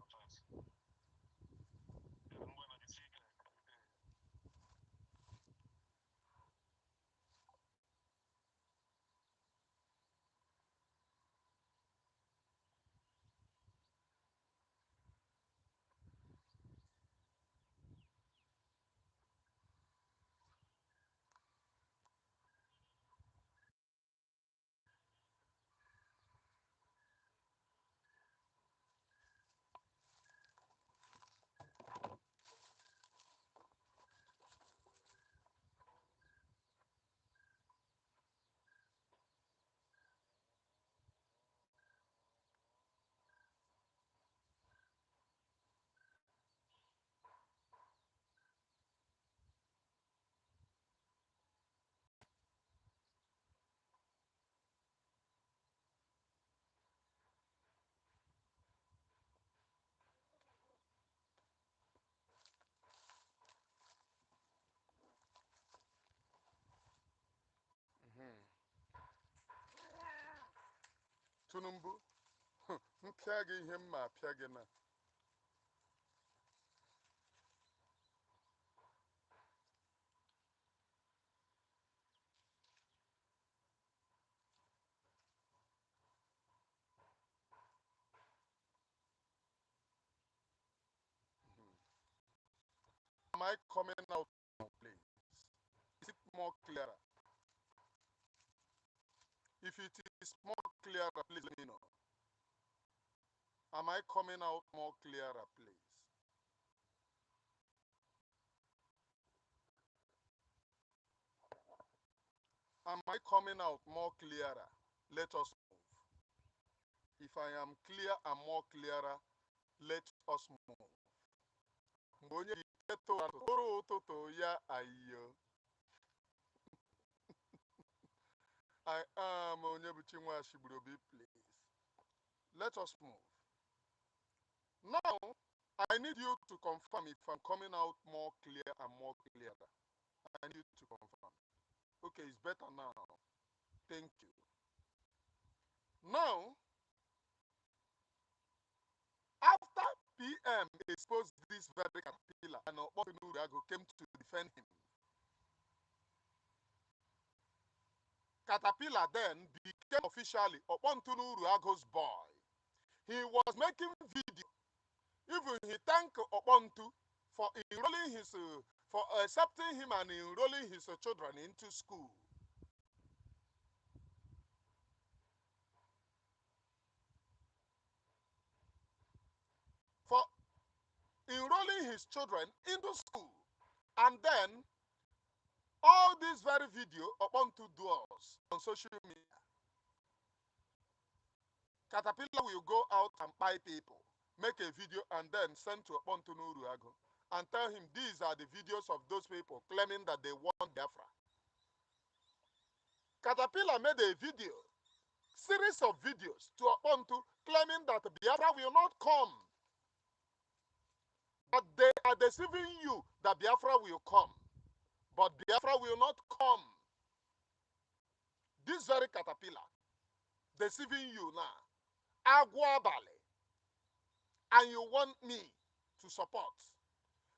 Tunumbu. Mpịa gị ihe mma apịa gị na. Am I coming out now, please? Is it more clearer? If it is more clearer, please let me know. Am I coming out more clearer, please? Am I coming out more clearer? Let us move. If I am clear and more clearer, let us move. Mgbe onye ike tụrụ ụtụtụ ya ayo. I am Onyebuchi Nwashigburobi, please. Let us move. Now, I need you to confirm if I'm coming out more clear and more clearer. I need you to confirm. Okay, it's better now. Thank you. Now, after PM exposed this very caterpillar and Okpofenurago came to defend him, Caterpillar then became officially Okpontunuruago's boy. He was making video. Even he thanked Okpontu for enrolling for accepting him and enrolling his children into school. For enrolling his children into school. And then, all this very video Okpontu does on social media. Caterpillar will go out and buy people, make a video, and then send to Okpontunuruago and tell him these are the videos of those people claiming that they want Biafra. Caterpillar made a video, series of videos to Okpontu claiming that Biafra will not come. But they are deceiving you that Biafra will come. But Biafra will not come. This very Caterpillar deceiving you now. Agwabale. And you want me to support.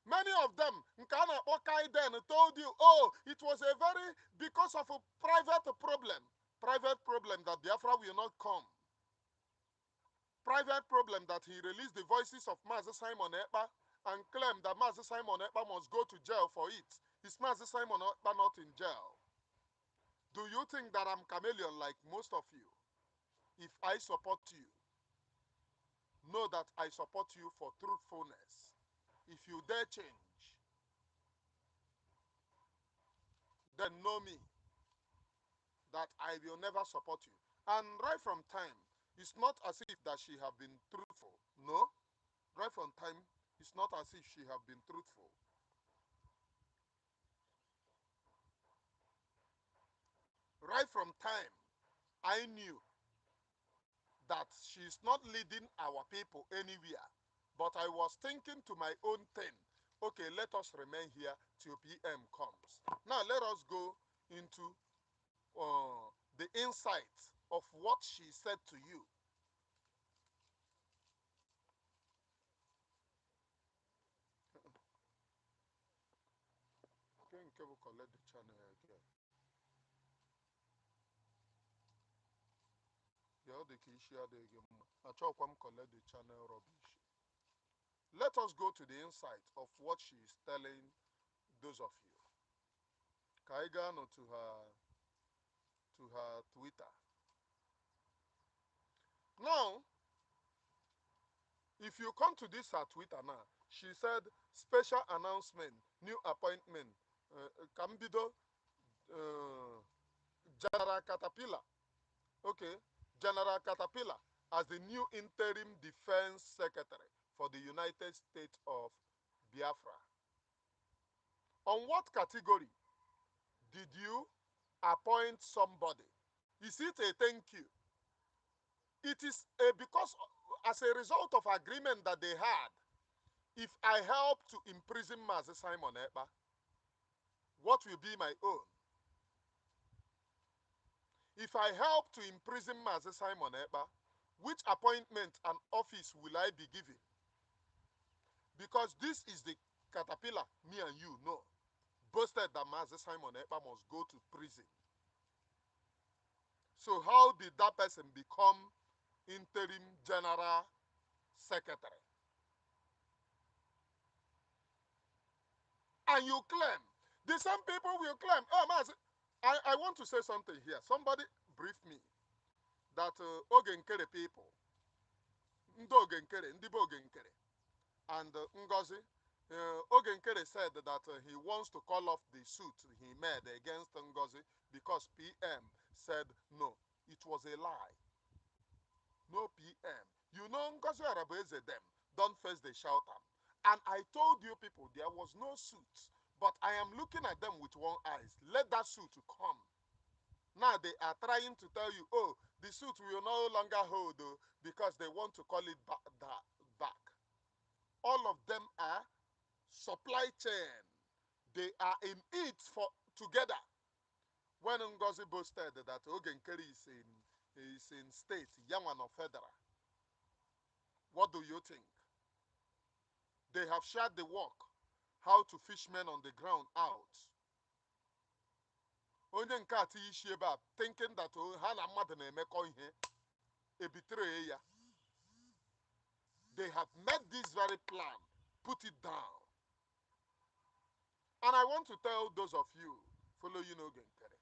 Many of them, Nkana Okai then told you, oh, it was a very, because of a private problem that Biafra will not come. Private problem that he released the voices of Mazi Simon Ekpa and claimed that Mazi Simon Ekpa must go to jail for it. Is Mazi Simon Ekpa not in jail? Do you think that I'm chameleon like most of you? If I support you, know that I support you for truthfulness. If you dare change, then know me that I will never support you. And right from time, it's not as if that she have been truthful. No. Right from time, it's not as if she have been truthful. Right from time, I knew that she's not leading our people anywhere. But I was thinking to my own thing, okay, let us remain here till PM comes. Now let us go into the insight of what she said to you. Can you collect the channel again? Yeah, the issue again. I try to collect the channel rubbish. Let us go to the insight of what she is telling those of you. Kaigano to her Twitter. Now, if you come to this her Twitter now, she said special announcement, new appointment, Kambido, General Caterpillar. Okay, General Caterpillar as the new interim defense secretary for the United States of Biafra. On what category did you appoint somebody? Is it a thank you? It is because as a result of agreement that they had, if I help to imprison Mazi Simon Ekpa, what will be my own? If I help to imprison Mazi Simon Ekpa, which appointment and office will I be given? Because this is the caterpillar me and you know boasted that Mazi Simon Ekpa must go to prison. So how did that person become interim general secretary? And you claim, the same people will claim, oh, Mazi, I want to say something here. Somebody briefed me that Ogenkere people, Ndi Ogenkere, Ndibo Ogenkere, and Ngozi, Ogenkere said that he wants to call off the suit he made against Ngozi because PM said no. It was a lie. No PM. You know Ngozi Oragbueze them don't face the shouter. And I told you people there was no suit. But I am looking at them with one eyes. Let that suit come. Now they are trying to tell you, oh, the suit will no longer hold because they want to call it back. All of them are supply chain. They are in it for together. When Ngozi boasted that Ogenkeri is in state, Yaman or federal, what do you think? They have shared the work, how to fish men on the ground out. Onye nke ati ishi ebe a thinking that ha na mmadụ na-emekọ ihe ebitray ya. They have made this very plan, put it down. And I want to tell those of you, follow you Ogenkere.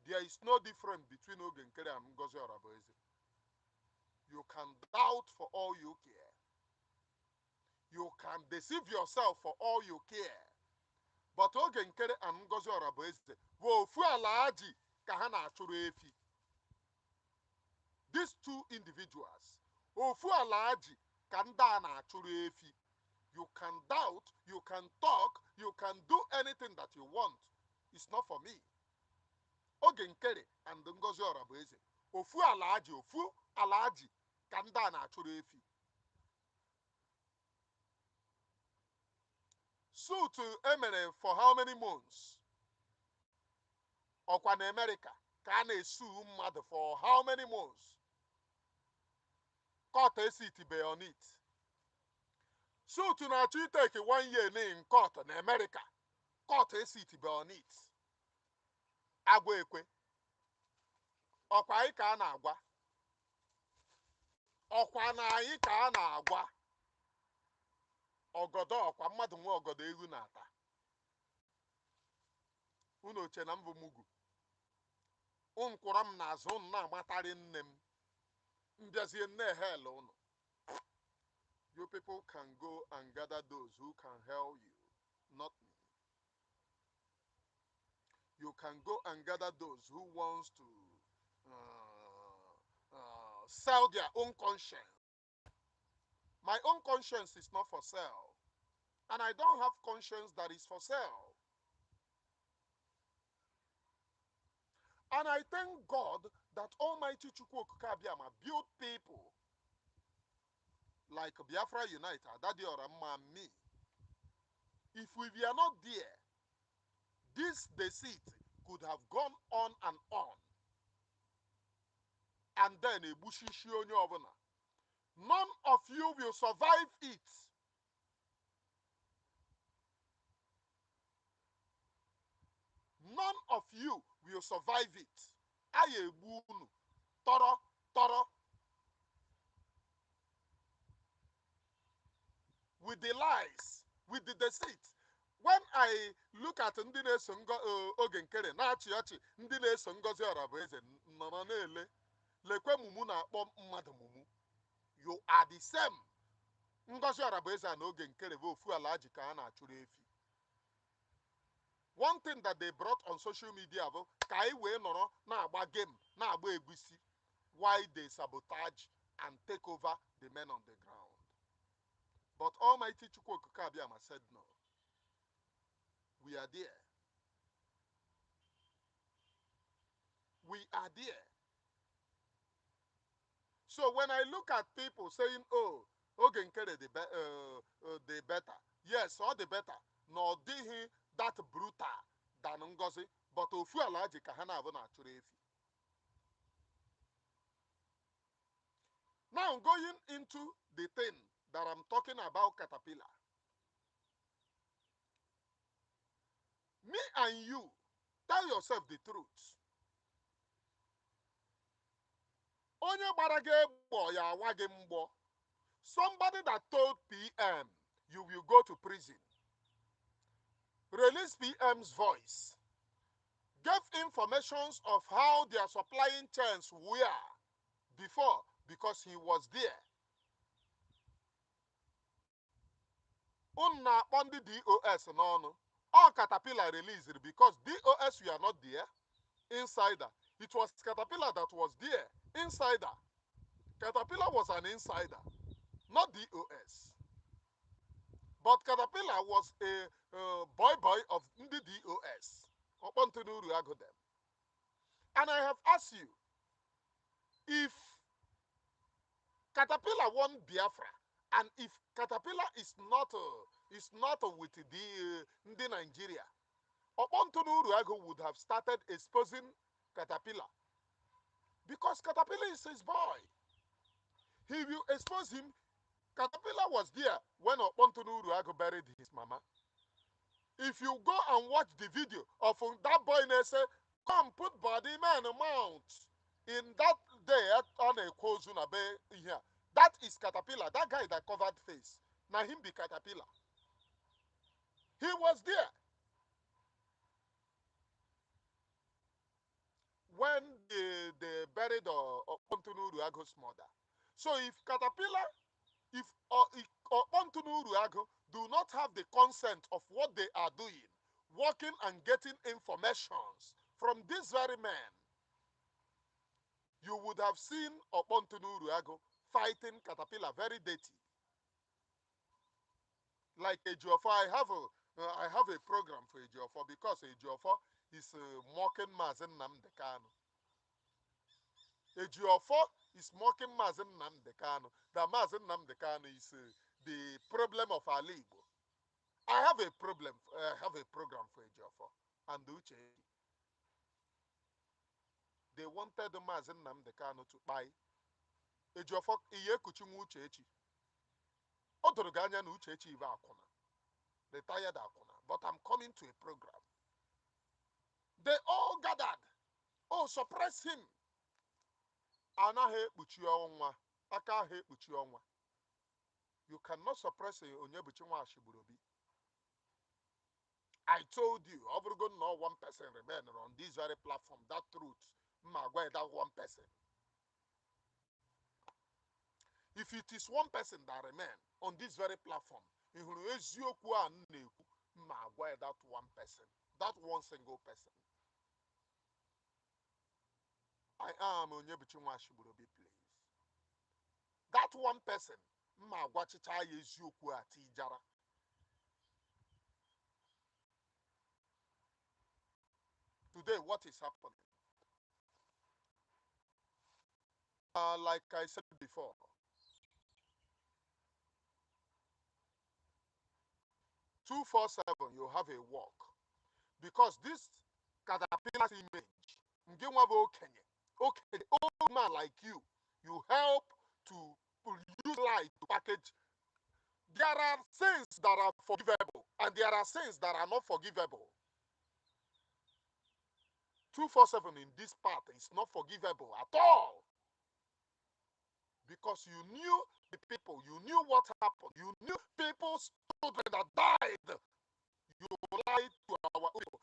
There is no difference between Ogenkere and Ngozi Oragbueze. You can doubt for all you care. You can deceive yourself for all you care. But Ogenkere and Ngozi Oragbueze wo fu alaji ka ha na-achụrụ efi. These two individuals, ofu alaji ka ndị a na-achụrụ efi. You can doubt, you can talk, you can do anything that you want. It's not for me. Ogenkere and Ngozi Oragbueze, ofu alaji ka ndị a na-achụrụ efi. Suit emere for how many months? Ọkwa na America ka a na-esu mmadụ for how many months? Court esitibe on it. Suit na-achọ iteke 1 year in court na America. Court esitibe on it. Agwa ekwe. Ọkwa anyị ka a na-agwa. Ọkwa na anyị ka a na-agwa. Ogodo ọkwa mmadụ nwe ogodo egwu na-ata. Unu oche na mbụ mugu. Nkwụrụ m n'azụ unu na-amatari nne m. Mbịazie nne hell unu. You people can go and gather those who can help you, not me. You can go and gather those who wants to sell their own conscience. My own conscience is not for sale. And I don't have conscience that is for sale. And I thank God that Almighty Chukwuokike Abiyama built people like Biafra Unite, Daddy Oramma and me. If we were not there, this deceit could have gone on and on. And then ebushishi onye ọbụla. None of you will survive it. None of you will survive it. Aye egbu unu. Toro, toro. With the lies, with the deceit. When I look at ndị na-eso oge nkere na-achị ọchị, ndị na-eso Ngozi Oragbueze nọrọ na-ele, lekwe mumu na-akpọ mmadụ mumu. You are the same. Ngozi Oragbueze na oge nkere bụ ofu ala ji ka ha na-achụrụ efi. One thing that they brought on social media bụ ka anyị wee nọrọ na-agba game, na-agba egusi, why they sabotage and take over the men on the ground. But Almighty Chukwu Okike Abịama said no. We are there. We are there. So when I look at people saying, oh, oge nkere the better. Yes, all the better. No, dihi that brutal than Ngozi, but ofu alaji ka ha na-abụ na-achụrụ efi. Now going into the thing that I'm talking about, caterpillar. Me and you, tell yourself the truth. Onye gbara gị egbo ya awa gị mgbọ. Somebody that told PM you will go to prison. Release PM's voice. Gave informations of how their supplying chains were before because he was there. Unna on the DOS no. All Caterpillar released because DOS were not there. Insider. It was Caterpillar that was there. Insider. Caterpillar was an insider, not DOS. But Caterpillar was a boy of the DOS. And I have asked you, if Caterpillar won Biafra, and if Caterpillar is not with the Nigeria, Opontunuru would have started exposing Caterpillar. Because Caterpillar is his boy. He will expose him. Caterpillar was there when Opontunuru buried his mama. If you go and watch the video of that boy and say, come put body man mount in that day on a Kozuna Bay here. That is Caterpillar. That guy that covered face. Now him be Caterpillar. He was there. When they buried Opontunuru mother. So if Caterpillar, if Opontunuru do not have the consent of what they are doing, working and getting informations from this very man, you would have seen Opontunuru fighting Caterpillar very dirty. Like Ejiofor, I have a program for Ejiofor because Ejiofor is mocking Mazen Namdekano. Ejiofor is mocking Mazen Namdekano. That Mazen Namdekano is the problem of our Igbo. I have a problem. I have a program for Ejiofor and Uche. They wanted the Mazen Namdekano to buy Ejiofor iye kuchingu Uchechi. Odoroganya na Uchechi iva akuna. They tired akuna. But I'm coming to a program. They all gathered. Oh, suppress him. Anahe buchionwa. Akahe buchionwa. You cannot suppress Onyebuchinwa Ashiburobi. I told you, Obrgo no one person remain on this very platform. That truth. That one person. If it is one person that remain on this very platform, that one person, that one single person. I am Onyebuchinwa Ashiburobi, please. That one person, today, what is happening? Like I said before, you have a walk because this caterpillar's image. Old man like you help to use light to package. There are sins that are forgivable, and there are sins that are not forgivable. 247 in this part is not forgivable at all. Because you knew the people, you knew what happened, you knew people's children that died. You lied to our people.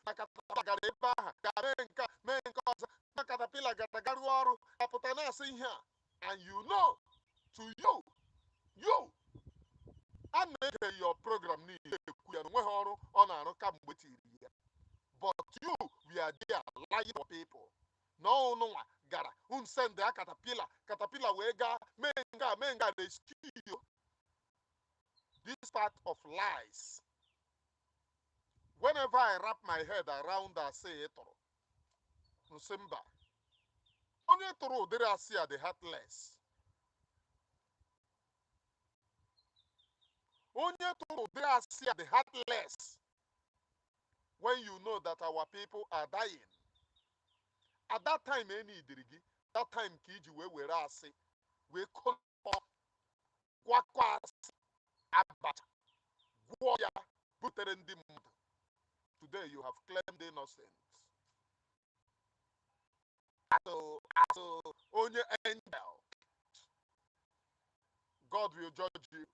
And you know, to you, I made your program but you, we are there lying for people. No, gara, send the caterpillar wega, menga rescue you. This part of lies. Whenever I wrap my head around I say etoro, Nsimba. Only toro there I see the heartless. Only toro there I see the heartless. When you know that our people are dying. At that time, that time Kiji we say we call Kwakwas Abacha Guoya Buterendi. Today you have claimed innocence. As only angel. God will judge you.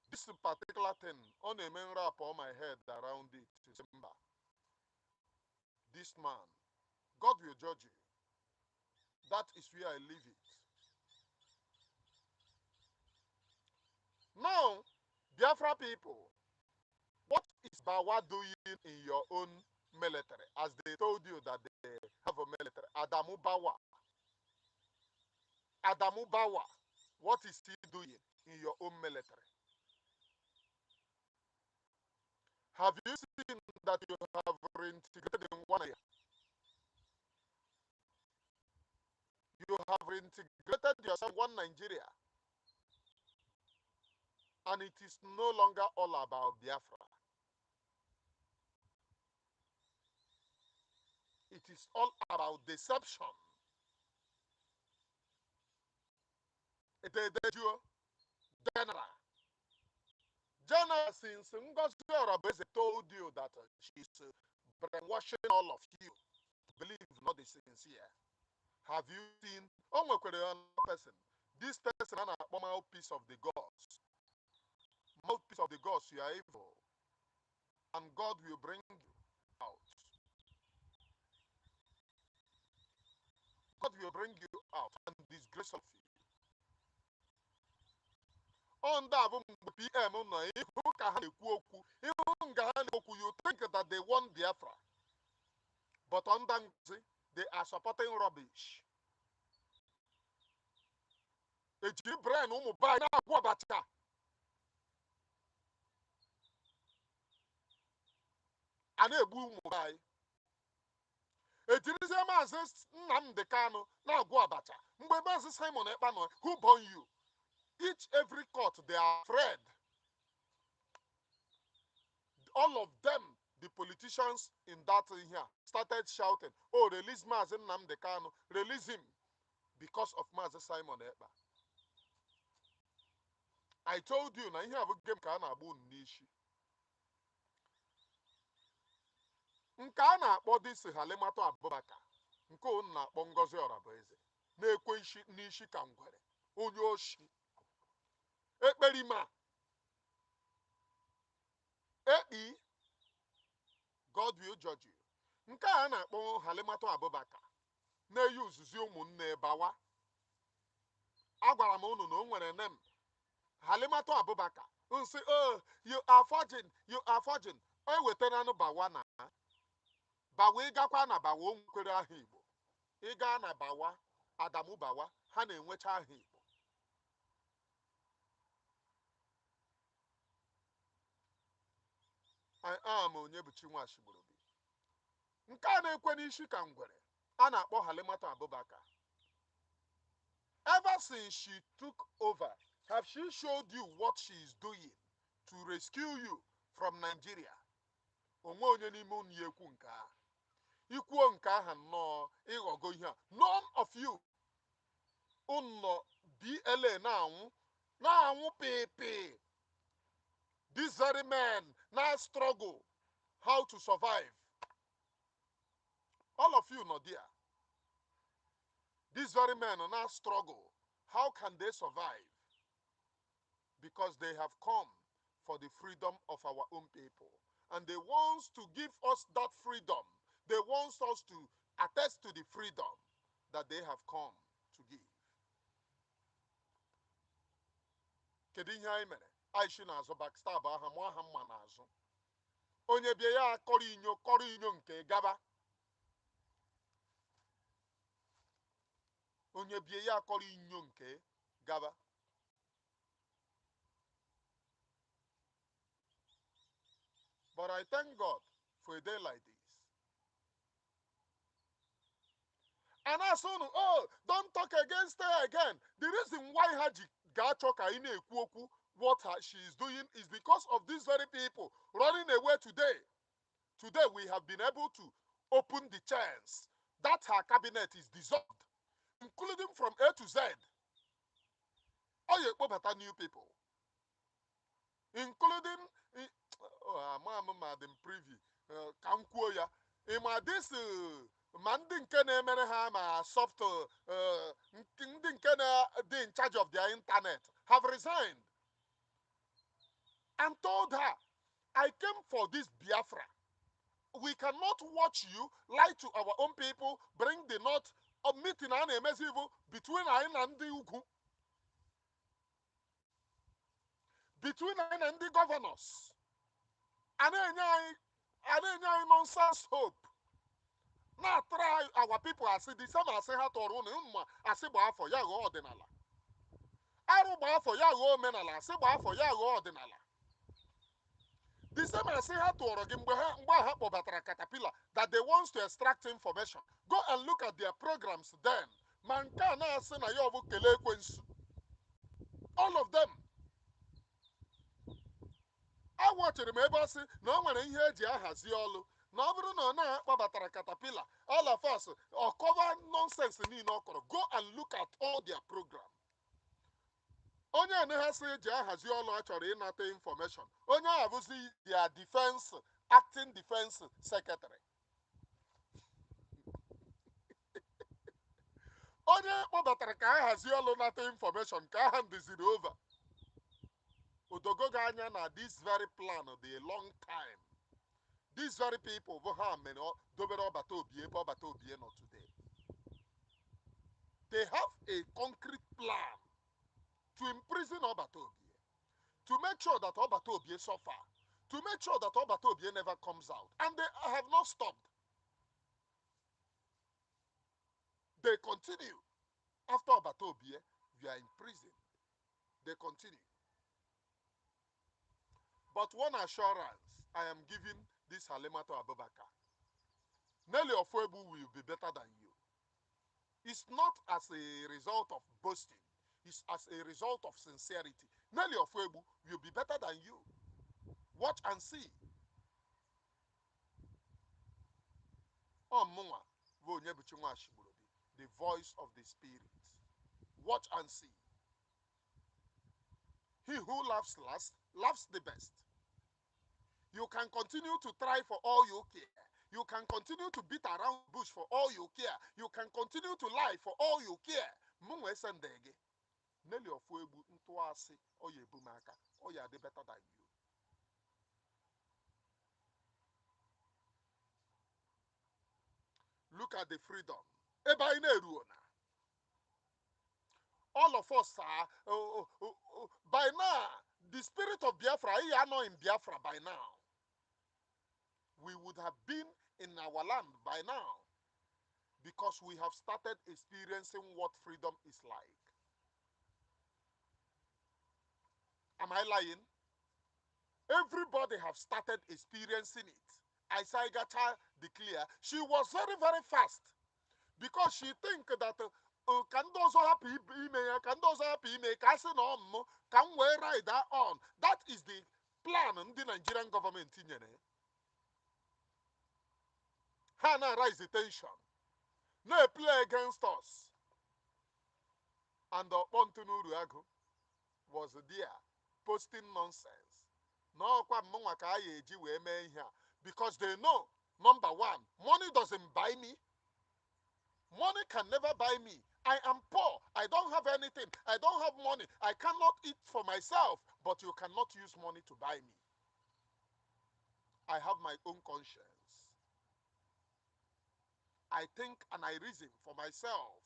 This particular thing, on a main wrap on my head around it, December. This man, God will judge you. That is where I leave it. Now, Biafra people, what is Bawa doing in your own military? As they told you that they have a military. Adamu Bawa, what is he doing in your own military? Have you seen that you have reintegrated in 1 year? You have reintegrated yourself in one Nigeria. And it is no longer all about Biafra. It is all about deception. General, since Ngozi Oragbueze told you that she's brainwashing all of you to believe not the sincere. Have you seen another person? This person is a mouthpiece of the gods. Mouthpiece of the gods, you are evil. And God will bring you out. God will bring you out and disgrace of you. On that PM, you think that they want Biafra. But on that, they are supporting rubbish. And a boom by Ejirizie Maazị Nnamdi Kanu na-agwụ abacha mgbe Maazị Simon Ekpano, who born you? Every court, they are afraid. All of them, the politicians in that here, started shouting, oh, release Maazị Nnamdi Kanu, release him, because of Maazị Simon Ekpa. I told you, na ihe a bụ game ka a na-agba unu n'isi. Nke a na-akpọ disi Halimatu Abubakar, nke unu na-akpọ Ngozi Oragbueze, na-ekwe n'isi ka ngwere, onye oshi. Ekperima. Ekpi. God will judge you. Nke a na-akpọ Halimatu Abubakar, na-eyi uzuzi ụmụnne Bawa. Agwara m unu na o nwere nem. Halimatu Abubakar. Nsi, oh, you are virgin, you are virgin. O wetara anụ Bawa na. Bawa ịgakwa na Bawa onwekwere aha Igbo. Ịga na Bawa, Adamu Bawa, ha na-enwecha aha Igbo. I am Onyebuchi Nwashigburubi. Nke a na-ekwe n'isi ka ngwere, a na-akpọ Halimatu Abubakar. Ever since she took over, have she showed you what she is doing to rescue you from Nigeria? Onwe onye n'ime unu ekwu nke a. aha nnọọ ịghọgo ihe a. None of you unu BLA na-anwụ pịpị. These very men now struggle how to survive. All of you not there. These very men now struggle. How can they survive? Because they have come for the freedom of our own people. And they want to give us that freedom. They want us to attest to the freedom that they have come to give. Kedu ihe anyị mere? Aishi na-azụ backstab aha mụ aha mma na-azụ. Onye bịa ya kọrọ inyo nke gaba. Onye bịa ya kọrọ inyo nke gaba. But I thank God for a day like this. And I saw, oh, don't talk against her again. The reason why Haji Gachoka in what she is doing is because of these very people running away today. Today we have been able to open the chance that her cabinet is dissolved, including from A to Z. All you new people, including Madam Privy, Kankuya, this man didn't ha soft in charge of their internet have resigned and told her, I came for this Biafra. We cannot watch you lie to our own people, bring the north of meeting an evil between Ain and the Ugu, between Ain and the governors. And then nonsense hope. Now try our people as the same as how to run as a bar for Yago ordinala. Aruba for Yago menala, Seba for Yago ordinala. The same as how to Oragimba caterpillar that they want to extract information. Go and look at their programs then. Mankana Sena Yovu Kelekwensu. All of them. I watch it, remember, no one in here has yolo. No, caterpillar. All of us or cover nonsense in Inokoro. Go and look at all their program. Only has yolo actually not information. Only have their defense, acting defense secretary. Only has yolo not information. Can't is it over. Udogoganya na this very plan of the long time. These very people who have many not today. They have a concrete plan to imprison Obatobie, to make sure that Obatobie suffer, to make sure that Obatobie never comes out. And they have not stopped. They continue. After Obatobie, we are in prison. They continue. But one assurance I am giving this Halimatu Abubakar. Nelly Ofwebu will be better than you. It's not as a result of boasting. It's as a result of sincerity. Nelly Ofwebu will be better than you. Watch and see. The voice of the Spirit. Watch and see. He who laughs last, laughs the best. You can continue to try for all you care. You can continue to beat around the bush for all you care. You can continue to lie for all you care. Nelly Ofwebu ntuasi oye bumaka. Oya de better than you. Look at the freedom. All of us are by now. The spirit of Biafra, you are not in Biafra by now. We would have been in our land by now because we have started experiencing what freedom is like. Am I lying? Everybody have started experiencing it. Isaigata declare she was very, very fast because she think that can those happy email, can those happy email, can we ride that on? That is the plan of the Nigerian government in Hana rise the tension. They play against us. And Okpontu Uruagu was there posting nonsense. No, because they know, number one, money doesn't buy me. Money can never buy me. I am poor. I don't have anything. I don't have money. I cannot eat for myself, but you cannot use money to buy me. I have my own conscience. I think and I reason for myself.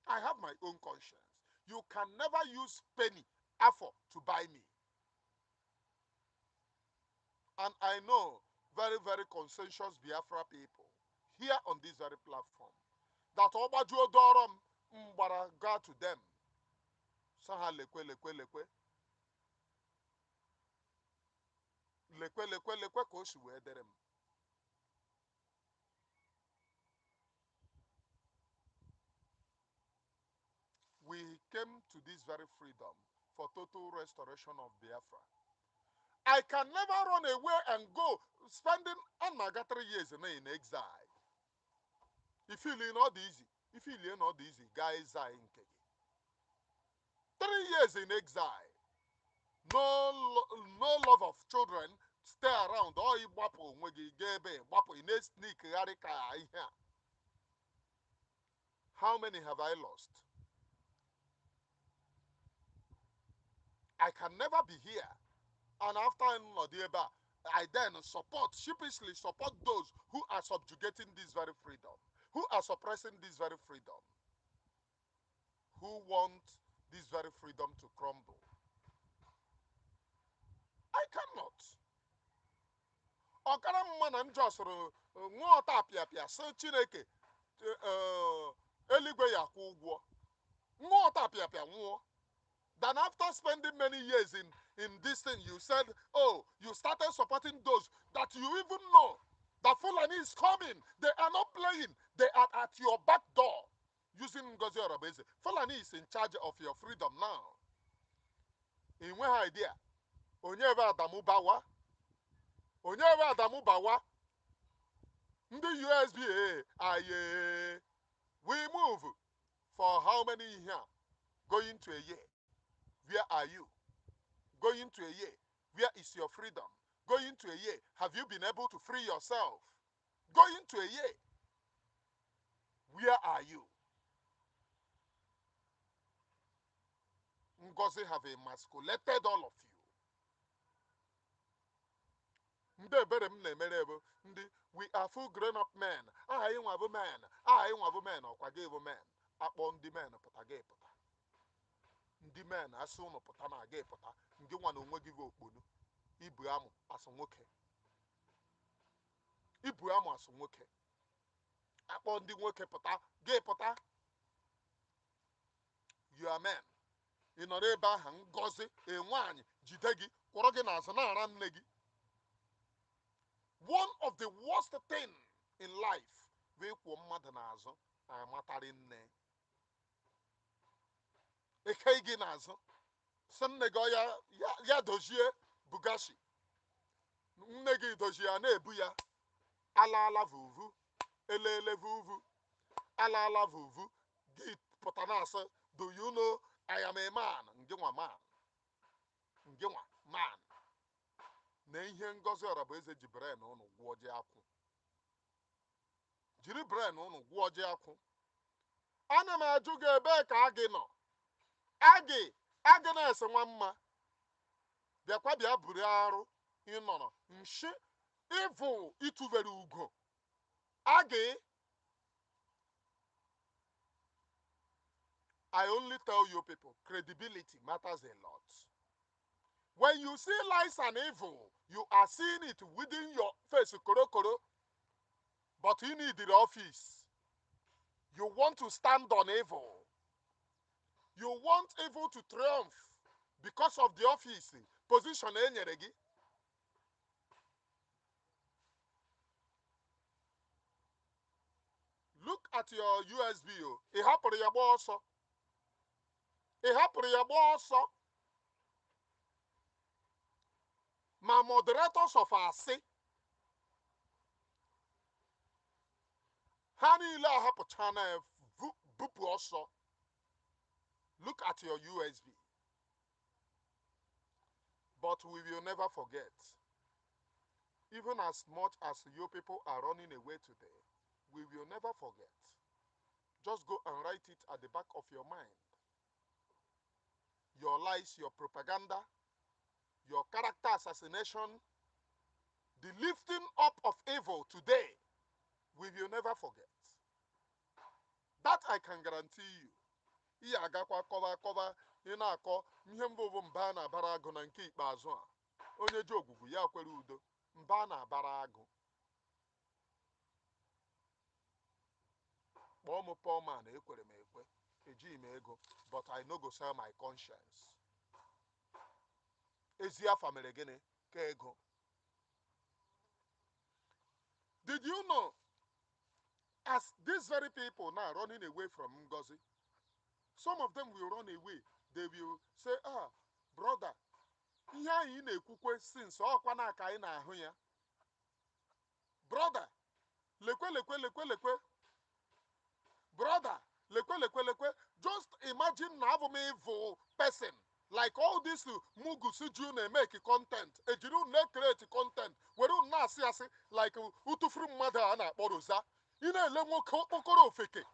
I have my own conscience. You can never use penny, effort to buy me. And I know very, very conscientious Biafra people here on this very platform that Obajuo Dorom Mbara got to them. Saha lekwe lekwe lekwe. Lekwe lekwe lekwe koshi wederem. We came to this very freedom for total restoration of Biafra. I can never run away and go spending another 3 years in exile. If you learn all easy, if you learn all easy, guys are in 3 years in exile. No love of children, stay around. All you wapo nwegi gebe wapo in a sneak harika. How many have I lost? I can never be here. And after Nodieba, I then sheepishly support those who are subjugating this very freedom, who are suppressing this very freedom, who want this very freedom to crumble. I cannot. Ọkara mma njọsoro nwụọta apịapịa sị Chineke eluigwe ya kwụ ụgwọ. Nwụọta apịapịa nwụọ. Then after spending many years in this thing, you said, oh, you started supporting those that you even know that Fulani is coming. They are not playing. They are at your back door using Ngozi Oragbueze. Fulani is in charge of your freedom now. In what idea? Onyebe Adamu Bahaha. Onyebe Adamu Bahaha. The USB, we move for how many years? Going to a year. Where are you? Going to a year. Where is your freedom? Going to a year. Have you been able to free yourself? Going to a year. Where are you? Ngozi have emasculated all of you. We are full grown-up men. I am a man. I am a man. Or gave a man. Upon the man. Ndị men asị ụnụ pụta na aga pụta ndị nwa na onwe gị okponu ibu amụ asụ nwoke akpọ ndị nwoke pụta gị pụta you are men ị nọ n'ebe ahụ Ngozi nwaanyị jide gị kwọrọ gị n'azụ na-ara nne gị. One of the worst thing in life bụ ịkwụ mmadụ n'azụ amatari nne. Eke gị n'azụ sị nne gị ya dozie bugashi nne gị dozie ya na-ebu ya alaala vuvu elele vuvu alaala vuvu gị pụta na-asị do you know I am a man ngịnwa man na ihe Ngozi Oragbueze ji brain ụnụ gwụọ ji akwụ jiri brain ụnụ gwụọ ji akwụ. Ana m ajụ gị ebe ka agị nọ. Agị na-ese nwa mma bịakwa bịa buru arụ ịnọrọ nshi ịvụ ịtụvere ugo. Agị, I only tell you people, credibility matters a lot. When you see lies and evil, you are seeing it within your face, korokoro, but you need the office. You want to stand on evil. You want evil to triumph because of the office, position enyere gị. Look at your USB. Ị hapụrụ ya gba ọsọ. Ma moderators of asị ha niile ahapụcha na bupụ ọsọ. Look at your USB. But we will never forget. Even as much as you people are running away today, we will never forget. Just go and write it at the back of your mind. Your lies, your propaganda, your character assassination, the lifting up of evil today, we will never forget. That I can guarantee you. Ihe agakwa kọba ị na-akọ ihe mbụ mba na-abara agụ na nke ikpeazụ a. Onye ji ogwugwu ya kwere udo. Mba na-abara agụ. Kpọọ m poor man ekwere m ekwe. Ejighị m ego, but I no go sell my conscience. Ezi afa mere gịnị ka ego. Did you know, as these very people now running away from Ngozi, some of them will run away. They will say, brother, ihe anyị na-ekwukwe since ọkwa na-aka anyị na-ahụ ya. Brother, lekwe. Brother, lekwe. Just imagine na abụ m evil person. Like all this mugusi ju na-make content. Ejiru na-create content. Weru na-asị asị like utufuru mmadụ a na-akpọ Rosa. Ị na-ele nwoke okpokoro ofeke.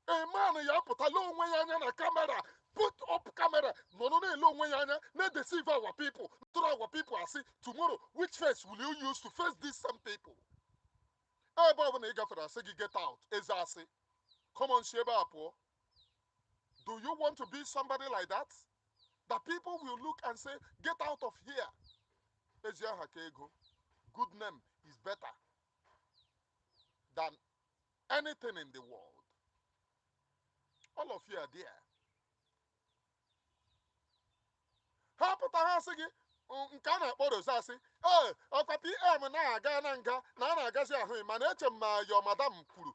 A man ya pụtala onwe ya anya na camera. Put up camera. No, ele onwe ya anya. Na deceive our people. Throw our people asị, tomorrow, which face will you use to face these same people? Ebe ọ bụla ị gafere asị gị get out. Eze asị. Come on, si ebe a pụọ. Do you want to be somebody like that? That people will look and say, get out of here. Ezi aha ka ego. Good name is better than anything in the world. All of you are there. Ha pụta ha sị gị nke a na-akpọ Rosa asị, ọkwa PM na-aga na nga na a na-agazi ahụ mana eche m ma your madam kwuru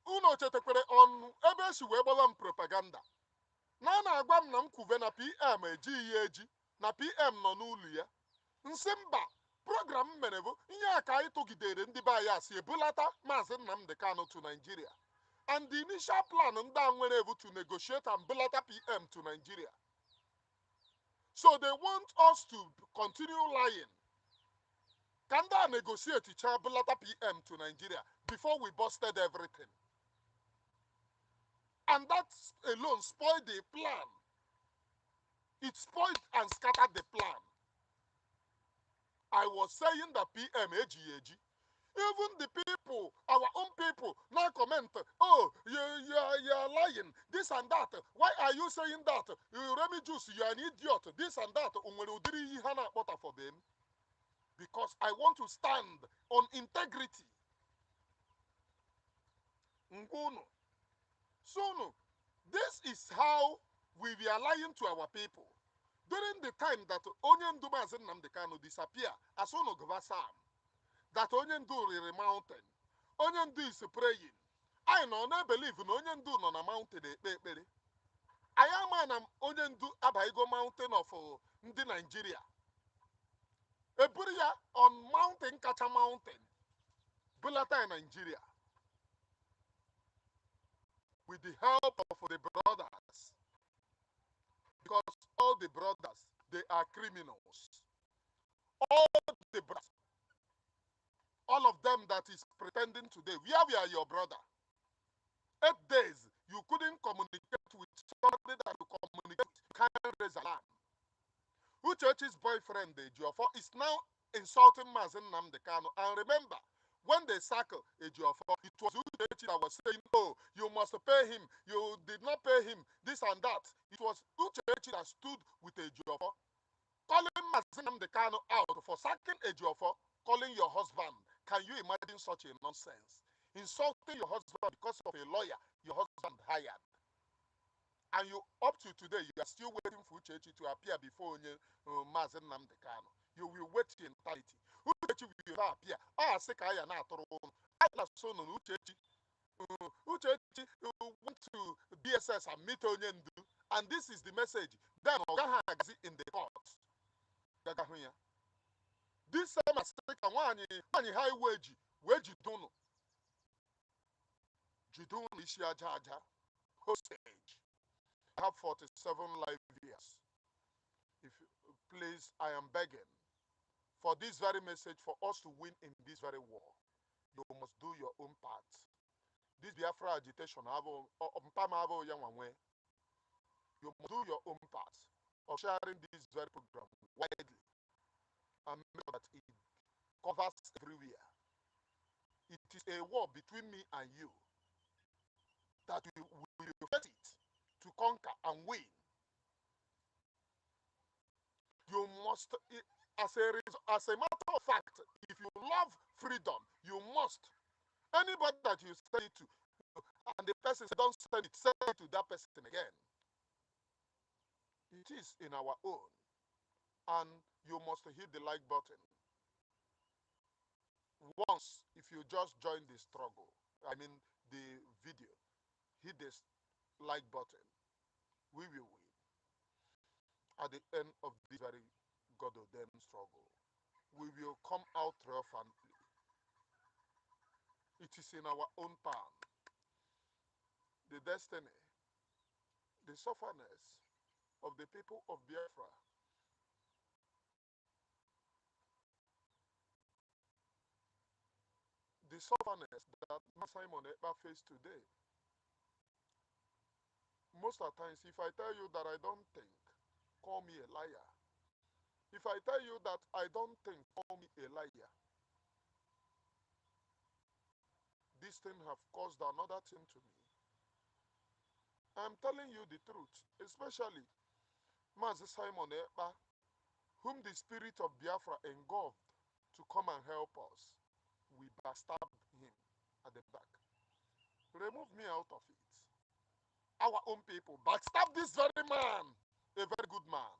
unu chetekwere ọnụ ebe esi wee gbawa m propaganda na a na-agwa m na m kwuve na PM ejighị ya eji na PM nọ n'ụlọ ya. Nsị mba, program m mere bụ ihe a ka anyị tụgidere ndị be anyị asị ebulata Maazị Nnamdi Kanu to Nigeria. And the initial plan ndị a nwere ebu to negotiate and bulata PM to Nigeria. So they want us to continue lying. Can they negotiate bulata PM to Nigeria before we busted everything? And that alone spoiled the plan. It spoiled and scattered the plan. I was saying that PM AGAG. Even the people, our own people, now comment, you're lying, this and that. Why are you saying that? Remy Juice, you're an idiot, this and that. For them. Because I want to stand on integrity. So, this is how we were lying to our people. During the time that Onyen Dumazen Namdekano disappear, as on Sam. That Onyendu is a mountain. Onyendu is praying. I know, I believe in Onyendu on a mountain. I am an Onyendu Abaigo mountain of Nigeria. A Buria on mountain, Kacha mountain. Bulata, Nigeria. With the help of the brothers. Because all the brothers, they are criminals. All the brothers. All of them that is pretending today, where are your brother? 8 days, you couldn't communicate with somebody that you communicate with, you can't raise a lamb. Uchechi's boyfriend, Ejiofor, is now insulting Mazen Nnamdi Kanu. And remember, when they sacked Ejiofor, it was Uchechi that was saying, oh, you must pay him, you did not pay him, this and that. It was Uchechi that stood with Ejiofor, calling Mazen Nnamdi Kanu out for sacking Ejiofor, calling your husband. Can you imagine such a nonsense? Insulting your husband because of a lawyer your husband hired. And you, up to today, you are still waiting for Uchechi to appear before Mazen Nnamdi Kanu. You will wait in eternity. Uchechi will not appear. Sekaya na atoro. Uchechi went to DSS and meet Onyendu. And this is the message. Then in the court. This same mistake, one high wage dono. Jidun Ishiajaja, hostage. I have 47 live years. If please, I am begging for this very message, for us to win in this very war, you must do your own part. This Biafra agitation, you must do your own part of sharing this very program widely and make sure that it covers everywhere. It is a war between me and you that we will face it to conquer and win. You must, as a matter of fact, if you love freedom, you must. Anybody that you send it to, and the person says, don't send it to that person again. It is in our own. And you must hit the like button. Once, if you just join the struggle, I mean the video, hit the like button, we will win. At the end of this very goddamn struggle, we will come out triumphantly. It is in our own palm. The destiny, the sufferness of the people of Biafra, the sufferness that Simon Ekpa faced today. Most of the times, if I tell you that I don't think, call me a liar. If I tell you that I don't think, call me a liar. This thing have caused another thing to me. I'm telling you the truth, especially Mazi Simon Ekpa, whom the spirit of Biafra engulfed to come and help us. We backstabbed him at the back. Remove me out of it. Our own people backstab this very man, a very good man.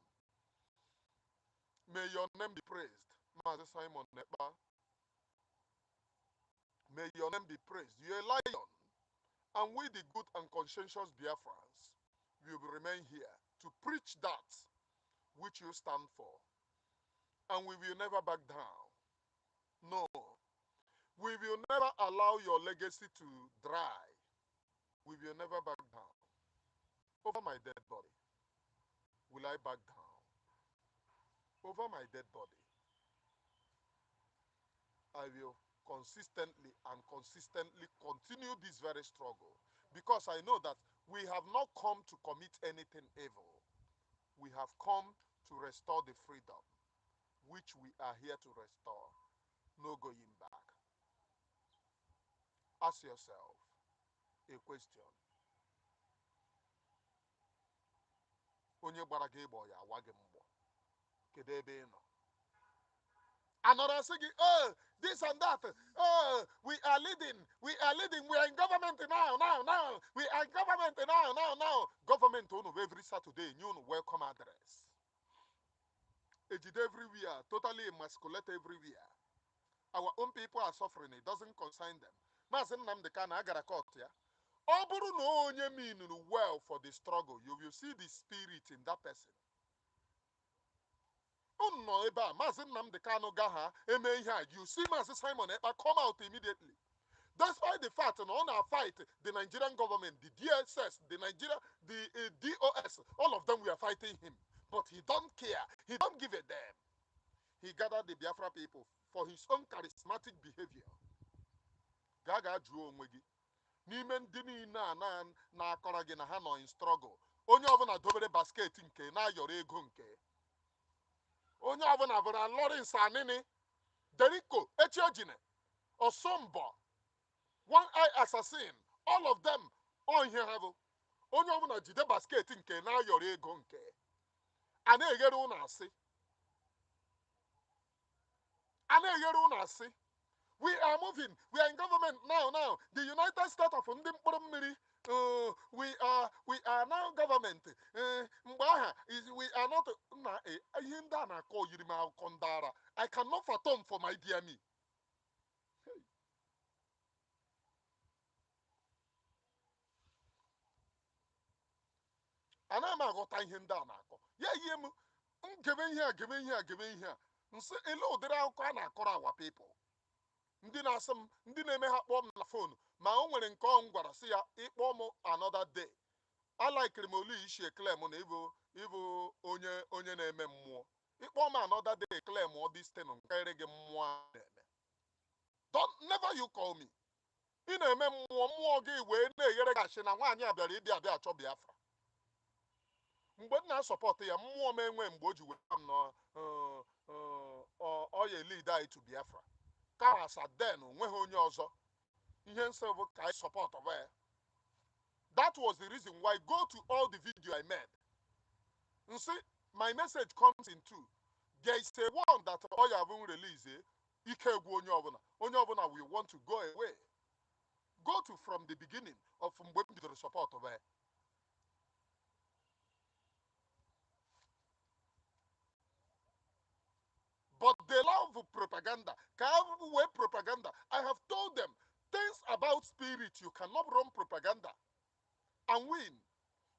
May your name be praised, Mazi Simon Ekpa. May your name be praised. You're a lion. And we, the good and conscientious Biafrans, will remain here to preach that which you stand for. And we will never back down. No. We will never allow your legacy to dry. We will never back down. Over my dead body, will I back down? Over my dead body, I will consistently continue this very struggle, because I know that we have not come to commit anything evil. We have come to restore the freedom which we are here to restore. No going back. Ask yourself a question. Onye gbara gị ịgbọ ya awa gị mgbọ. Kedu ebe ị nọ? Another saying, oh, this and that. Oh, we are leading. We are in government now. We are in government now. Government on every Saturday, new welcome address. Aged everywhere, totally emasculate everywhere. Our own people are suffering. It doesn't concern them. Mazin Namdekana, I got a court, yeah. Oburu no onye mean well for the struggle. You will see the spirit in that person. No, eba Mazin Namdekano Gaha, you see Mazi Simon Ekpa come out immediately. That's why the fact on our fight, the Nigerian government, the DSS, the DOS, all of them were fighting him. But he don't care. He don't give a damn. He gathered the Biafra people for his own charismatic behavior. Gaga Drew Onwegi. Nimen dini na akọrọ gị na ha nọ in struggle. Onye ọbụla dobere basket nke na ayọrọ ego nke. Onye ọbụla bụrụ Lawrence Anini, Derico, Echiojine, Osombo, One Eye Assassin, all of them on here have. Onye ọbụla jide basket nke na ayọrọ ego nke. A na-eghere ụnụ asị. A na-eghere ụnụ asị. We are moving. We are in government now. The United States of mmiri. We are now government. We are not. I cannot fathom for my dear me. And I'm not going to give in here. Nse elo dere akwa na akọrọ our people. Ndị ndị na-asị m ndị na-eme ha kpọọ m na fon ma o nwere nke ọ m gwara sị ya ịkpọ m another day. Alaikiri m olu ishi claim na ịbụ onye na-eme mmụọ. Ịkpọ m another day claim ọ this thing nke gị mmụọ na-eme. Never you call me. Ị na-eme mmụọ gị wee na-eghere gị ashị na nwaanyị a bịara ịbịa achọ Biafra. Mgbe m na-asọpọtụ ya mmụọ m enwe mgbe o ji wee m na ọ ya lead anyị to Biafra. Karasa den onweghị onye ọzọ. Ihe nsọ bụ ka anyị support of ya. That was the reason why go to all the video I made. You see, my message comes in two. There is a one that I haven't released. Onye ọbụla we want to go away. Go to from the beginning of the support of it. But they love propaganda. Propaganda. I have told them things about spirit. You cannot run propaganda and win.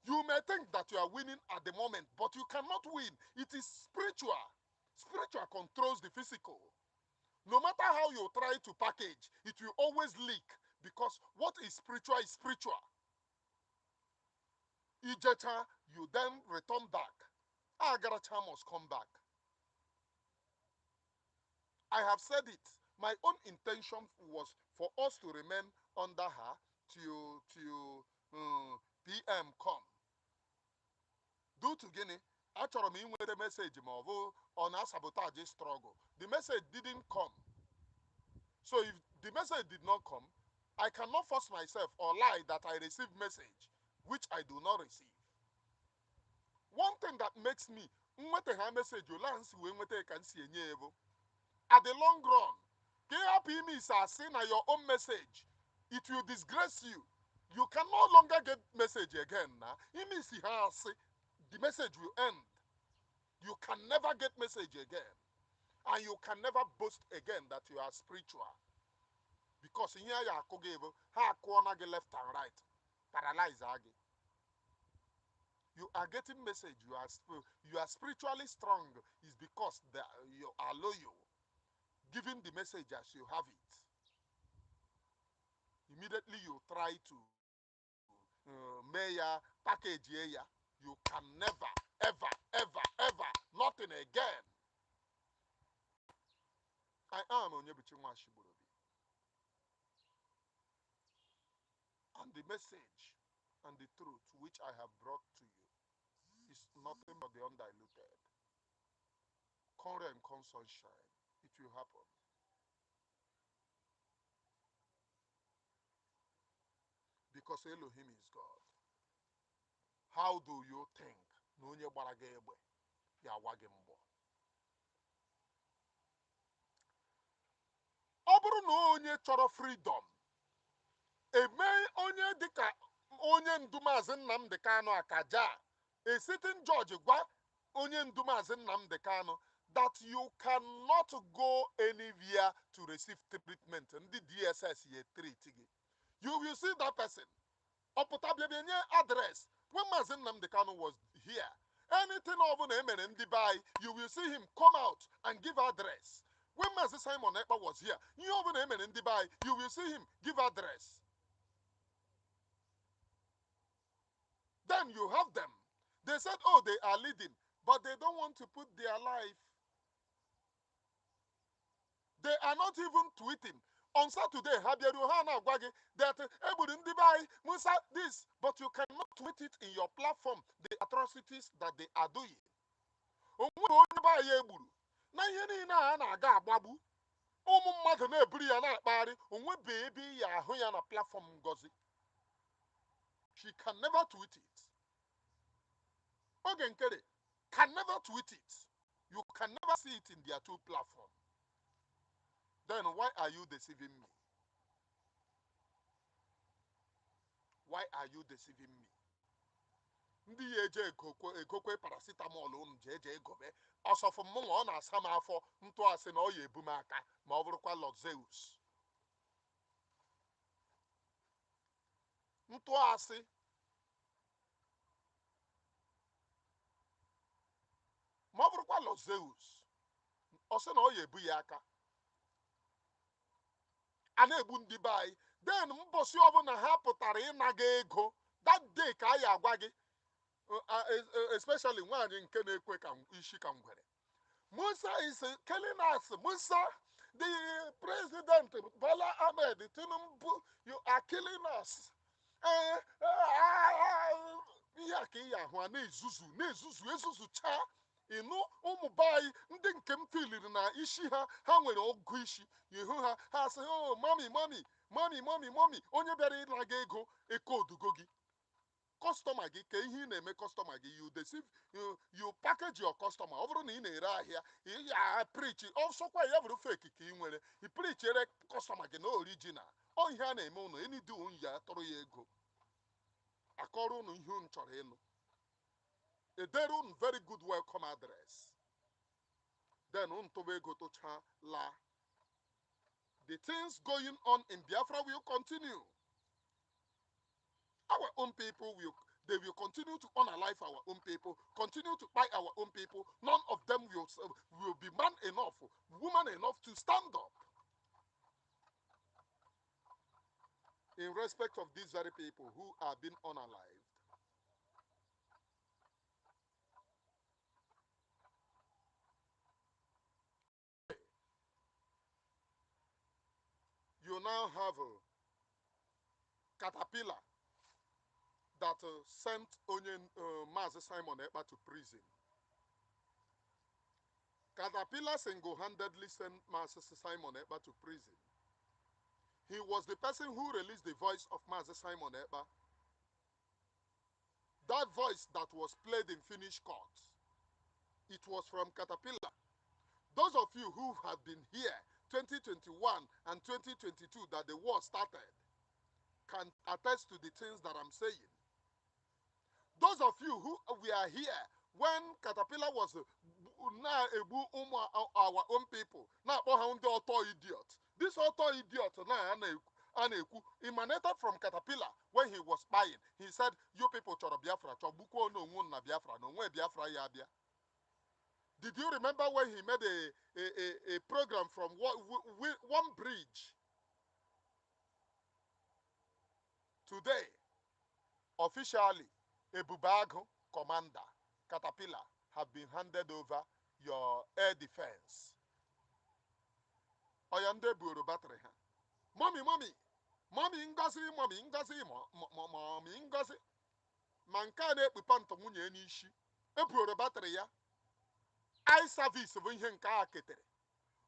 You may think that you are winning at the moment, but you cannot win. It is spiritual. Spiritual controls the physical. No matter how you try to package, it will always leak because what is spiritual is spiritual. Ijeta, you then return back. Agaracha must come back. I have said it. My own intention was for us to remain under her till PM come. Due to Guinea, achọrọ m inwere message ma ọ bụ on a sabotage struggle. The message didn't come. So if the message did not come, I cannot force myself or lie that I received message which I do not receive. One thing that makes me nwete ha message o lance we nwete ka nsi enye ebo. At the long run, KRP is saying your own message. It will disgrace you. You can no longer get message again. It means the message will end. You can never get message again. And you can never boast again that you are spiritual. Because in here you are left and right. Paralyze agi. You are getting message. You are spiritually strong is because you are loyal. Giving the message as you have it. Immediately you try to mayor package area. You can never, ever, ever, ever, nothing again. I am Onyebuchi Nwashiborobi. And the message and the truth which I have brought to you is nothing but the undiluted. Come rain, come sunshine. It will happen. Because Elohim is God. How do you think? N'onye gbara gị egbe ya awa gị mbọ. Ọ bụrụ na onye chọrọ freedom, eme onye dịka onye ndu Maazị Nnamdi Kanu Akaja, a sitting judge gwa onye ndu Maazị Nnamdi Kanu that you cannot go anywhere to receive treatment. Ndị DSS ye treat gị. You will see that person. Oputabienye address. When Maazị Nnamdi Kanu was here, anything over the MND by, you will see him come out and give address. When Maazị Simon Ekpa was here, you over the MND by, you will see him give address. Then you have them. They said, oh, they are leading, but they don't want to put their life. They are not even tweeting. On Saturday, that Musa this, but you cannot tweet it in your platform, the atrocities that they are doing. Na ihe niile a na-aga agbagbu ụmụ mmadụ na-eburu ya na-akpagharị onwe beebi ya ahụ ya na platform Ngozi. She can never tweet it. Oge Nkere can never tweet it. You can never see it in their two platforms. Then why are you deceiving me? Why are you deceiving me? Ndị eje egokwe paracetamol unu je egobe ọsọfụ mmụọ ọ na-asa m afọ ntụasị na ọ ya ebu m aka ma ọ bụrụkwa Lord Zeus. Ntụasị ma ọ bụrụkwa Lord Zeus ọ sị na ọ ya ebu ya aka. a na-egbu ndị be anyị. Then mbọsị ọbụla ha pụtara ịnaga ego, that day ka anyị agwa gị, especially nwaanyị nke na-ekwe ka isi ka ngwere. Musa is killing us. Musa, the president, Bola Ahmed Tinubu, you are killing us. Ihe a ka ihe ahụ a na-ezuzu cha ịnụ ụmụ be anyị ndị nke m filiri na isi ha nwere ọgụ isi, ihu ha sị, oh mami onye bịara ịnaga ego ekodugo gị. Customer gị ka ihe ị na-eme customer gị, you deceive, you package your customer. Ọ bụrụ na ị na-ere ahịa, ya preach ọsọkwa ya bụrụ fake ka ị nwere, i preach ere customer gị na original. Ọ ihe a na-eme unu, enidi unu ya tọrọ ya ego, akọrọ unu ihe unu chọrọ ịnụ, edere unu very good welcome address, then unu tọba ego tụcha la. The things going on in Biafra will continue. Our own people they will continue to unalive our own people, continue to buy our own people. None of them will be man enough, woman enough to stand up in respect of these very people who are being unalived. You now have a caterpillar that sent Mazi Simon Ekpa to prison. Caterpillar single-handedly sent Mazi Simon Ekpa to prison. He was the person who released the voice of Mazi Simon Ekpa. That voice that was played in Finnish courts, it was from Caterpillar. Those of you who have been here 2021 and 2022 that the war started can attest to the things that I'm saying. Those of you who were here when Caterpillar was our own people, now the auto idiot. This auto idiot now emanated from Caterpillar when he was spying. He said, you people choro Biafra, chobuko no na Biafra, no way Biafra yabia. Did you remember when he made a program from one bridge? Today, officially, a Bubago commander, Caterpillar, have been handed over your air defense. Oyande Buru battery. Mommy, Ngozi, Ngozi. Mankane Pipanto Munye Nishi. A Buru battery ya. Eye service of Inhen Kaketere.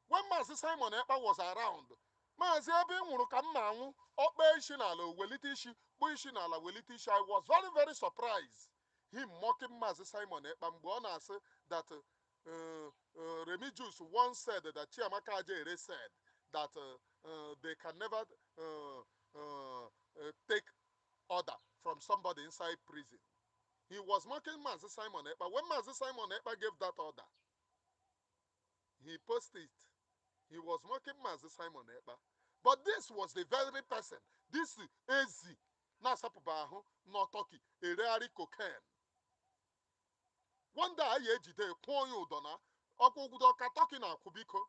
When Master Simon Ekpa was around, Mazi Murukamu, Operational, Welitishi, Bushinala, Welitishi, I was very, very surprised. Him mocking Mazi Simon Ekpa Mbona said that Remigius once said that Chiamaka Jere said that they can never take order from somebody inside prison. He was mocking Mazi Simon Ekpa. When Mazi Simon Ekpa gave that order, he posted it. He was mocking Mazi Simon Ekpa. But this was the very person, this Ezi, Nasapubahu, not Toki, a rare cocaine. One day I ejide Kwoyo Dona, Okudoka talking on Kubiko.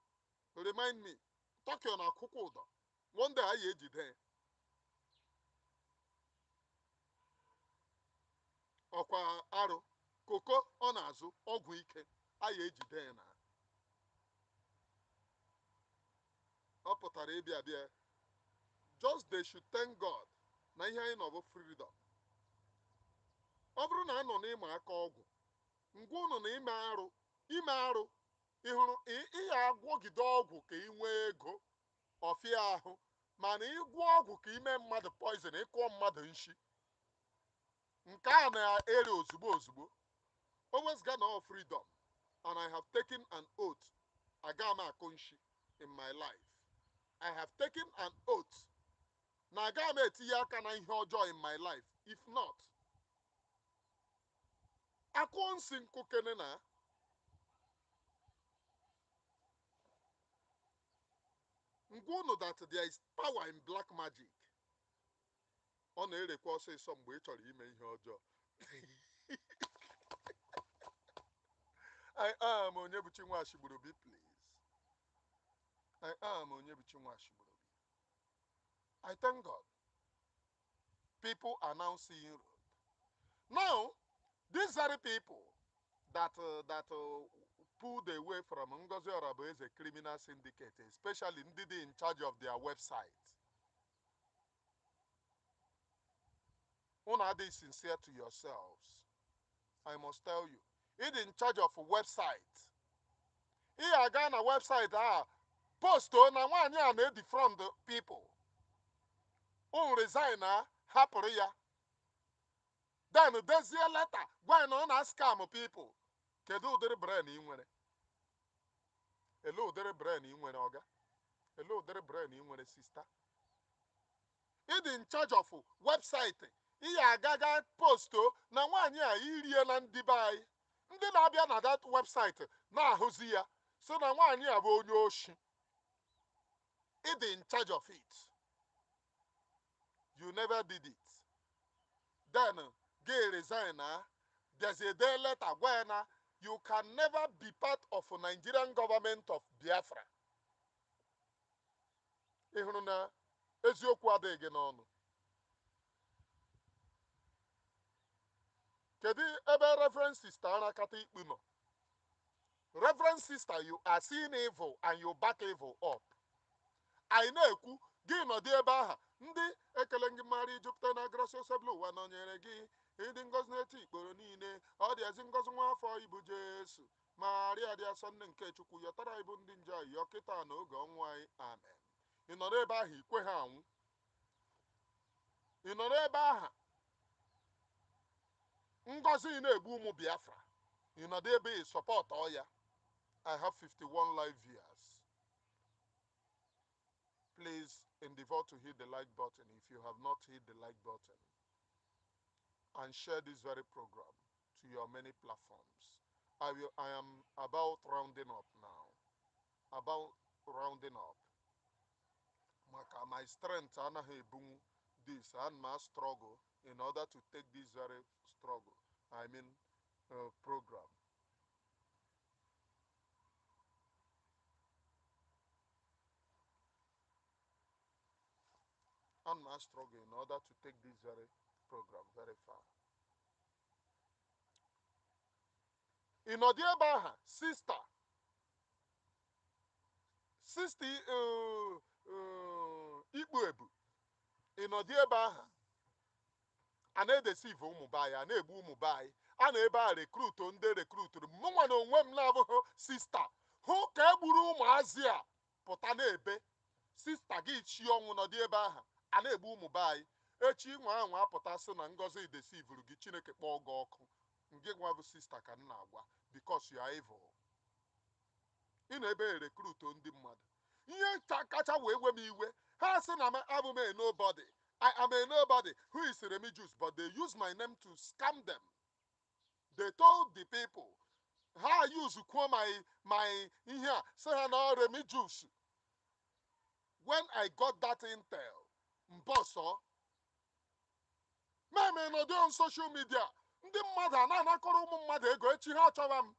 Remind me, talking on Kukudo. One day I ejide. Okwa Aro, Koko Onazu, Ogwike, I ejide na. Just they should thank God na ihe anyị nọ bụ freedom. Ọ bụrụ na anọ n'ime aka ọgwụ, ngwa ụnụ na ime arụ ịhụrụ ihe agwọgide ọgwụ ka ị nwee ego ọfịa ahụ, mana ịgwọ ọgwụ ka ime mmadụ poison, ịkụọ mmadụ nshi, nke a na-ere ozugbo. Always got no freedom, and I have taken an oath agama akunshi in my life. I have taken an oath. Nagame tiyakana ihojo in my life. If not, akon sinko kenena. Ngono that there is power in black magic. On a say some way to ime ihojo. I am Onyebuchi Nwashiburu, please. I am Onyebuchi Nwashiburu. I thank God. People are now seeing road. Now, these very people that pulled away from Ngozi Oragbueze criminal syndicate, especially Ndidi in charge of their website, una be sincere to yourselves. I must tell you, it in charge of a website. He again a website post on na one year na defraud the people. Resign hapụrụ ya. Then there's a letter going on a scam people. Kedu udiri brain ị nwere? Hello udiri brain ị nwere oga? Hello udiri brain ị nwere sister? It in charge of website. Ihe agaga posto na nwaanyị a irie na ndị be anyị. Ndị na-abịa na that website na-ahụzi ya. So na nwaanyị a bụ onye oshi. It in charge of it. You never did it. Then gay resign. There's a day letter where you can never be part of a Nigerian government of Biafra. Ịhụrụ na eziokwu adịghị n'ọnụ. Kedu ebe Reverend Sister Anakata Ikpu nọ? Reverend Sister, you are seeing evil and you back evil up. I na-ekwu gị nọdụ ebe aha ndị ekele gị mara Jupiter na gracious blue ụwa nọnyere gị ndị ngozi na-eti ikporo niile ọ dị ezi ngozi nwa afọ ibu Jesu Maria dị asọ nne nke Chukwu yọtara ibu ndị nje anyị yọkịta na oge ọnwụ anyị amen. Ị nọ n'ebe ahụ ikwe ha anwụ. Ị nọ n'ebe aha ngozi na-egbu ụmụ Biafra. Ị nọ n'ebe ị support ọya. I have 51 live viewers. Please endeavor to hit the like button if you have not hit the like button. And share this very program to your many platforms. I am about rounding up now. About rounding up. My strength anaghị ebunwu this and my struggle in order to take this very struggle. Program. And my struggle in order to take this very program very far. In Odiabaha, sister Ikpuebu, in Odiabaha, a na-edeceive ụmụ bayi, a na-egbu ụmụ bayi, a na-ebe a recruit ndị recruituru mụnwa na onwe m na-abụghị sister hụ ka egburu ụmụazị a pụta na-ebe sister gị chi ọnwụ nọdị ebe aha a na-egbu ụmụ bayi echi nwa ahụ apụta sị na ngozi deceive gị Chineke kpọọ gị ọkụ ngị nwa bụ sister ka m na-agwa because you are evil. Ị na-ebe recruit ndị mmadụ ihe kacha wee we m iwe ha sị na abụ m nobody. I am a nobody who is Remigius, but they use my name to scam them. They told the people, how I use my in here, say no Remigius. When I got that intel, Mboso, me no do on social media. Ndị mmadụ na-anakọrọ ụmụ mmadụ ego echi ha chọwa m.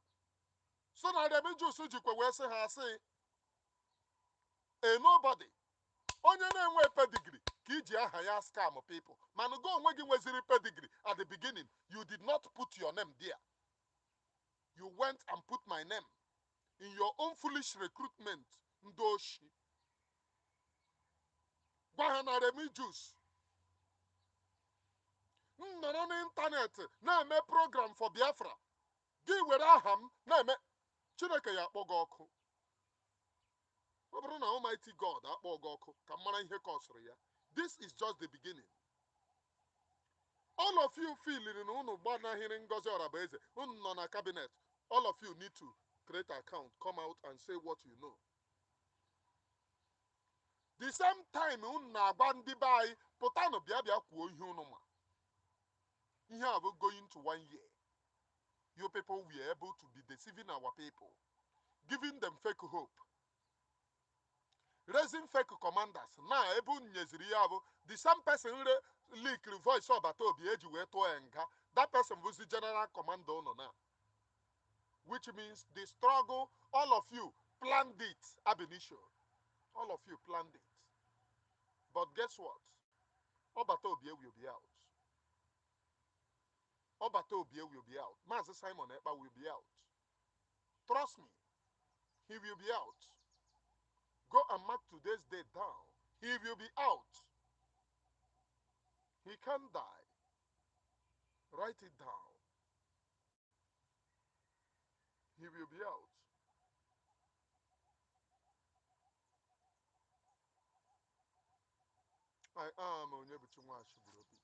So na Remigius jikwa wee sị ha sị, a nobody. Onye na-enwe pedigree ka iji aha ya scam people. Man go onwe gị nweziri pedigree at the beginning. You did not put your name there. You went and put my name in your own foolish recruitment. Ndoshi. Gwa ha na Remigius. Nọrọ n'ịntanet na-eme program for Biafra. Gị were aha m na-eme Chineke ya akpọ gị ọkụ. Ọ bụrụ na Almighty God akpọ gị ọkụ ka mara ihe kọsụrụ ya. This is just the beginning. All of you feeling na unu gbanahịrị Ngozi Oragbueze, unu nọ na cabinet. All of you need to create an account, come out and say what you know. The same time unu na-agba ndị be anyị pụtanụ bịa kwuo ihe unu ma. Ihe a bụ going to 1 year. You people were able to be deceiving our people, giving them fake hope. Raising fake commanders. Now, the same person leak voice of Batobi eji wee tụọ nga. That person was the general commander now. Which means the struggle, all of you planned it ab initio. All of you planned it. But guess what? Obatobie will be out. Obatobie will be out. Master Simon Ekpa will be out. Trust me, he will be out. Go and mark today's date down. He will be out. He can die. Write it down. He will be out. I am Onyebuchunwa Ashiburobi,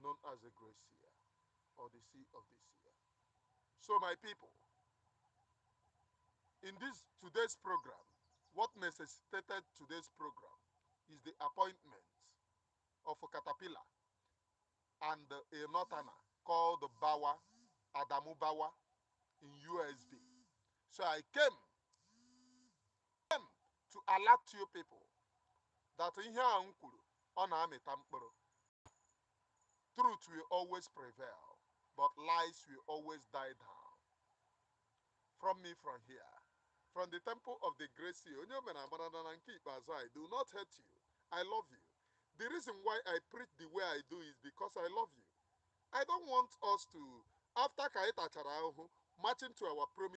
known as the Great Seer, or the Sea of the Seer. So my people, in this today's program, what necessitated today's program is the appointment of a caterpillar and a northerner called Bawa, Adamu Bawa in USB. So I came to alert you people that in here on Amitamporo, truth will always prevail, but lies will always die down. From me from here, from the temple of the great sea, I do not hate you. I love you. The reason why I preach the way I do is because I love you. I don't want us to, after Kaita Charauhu, marching to our promise.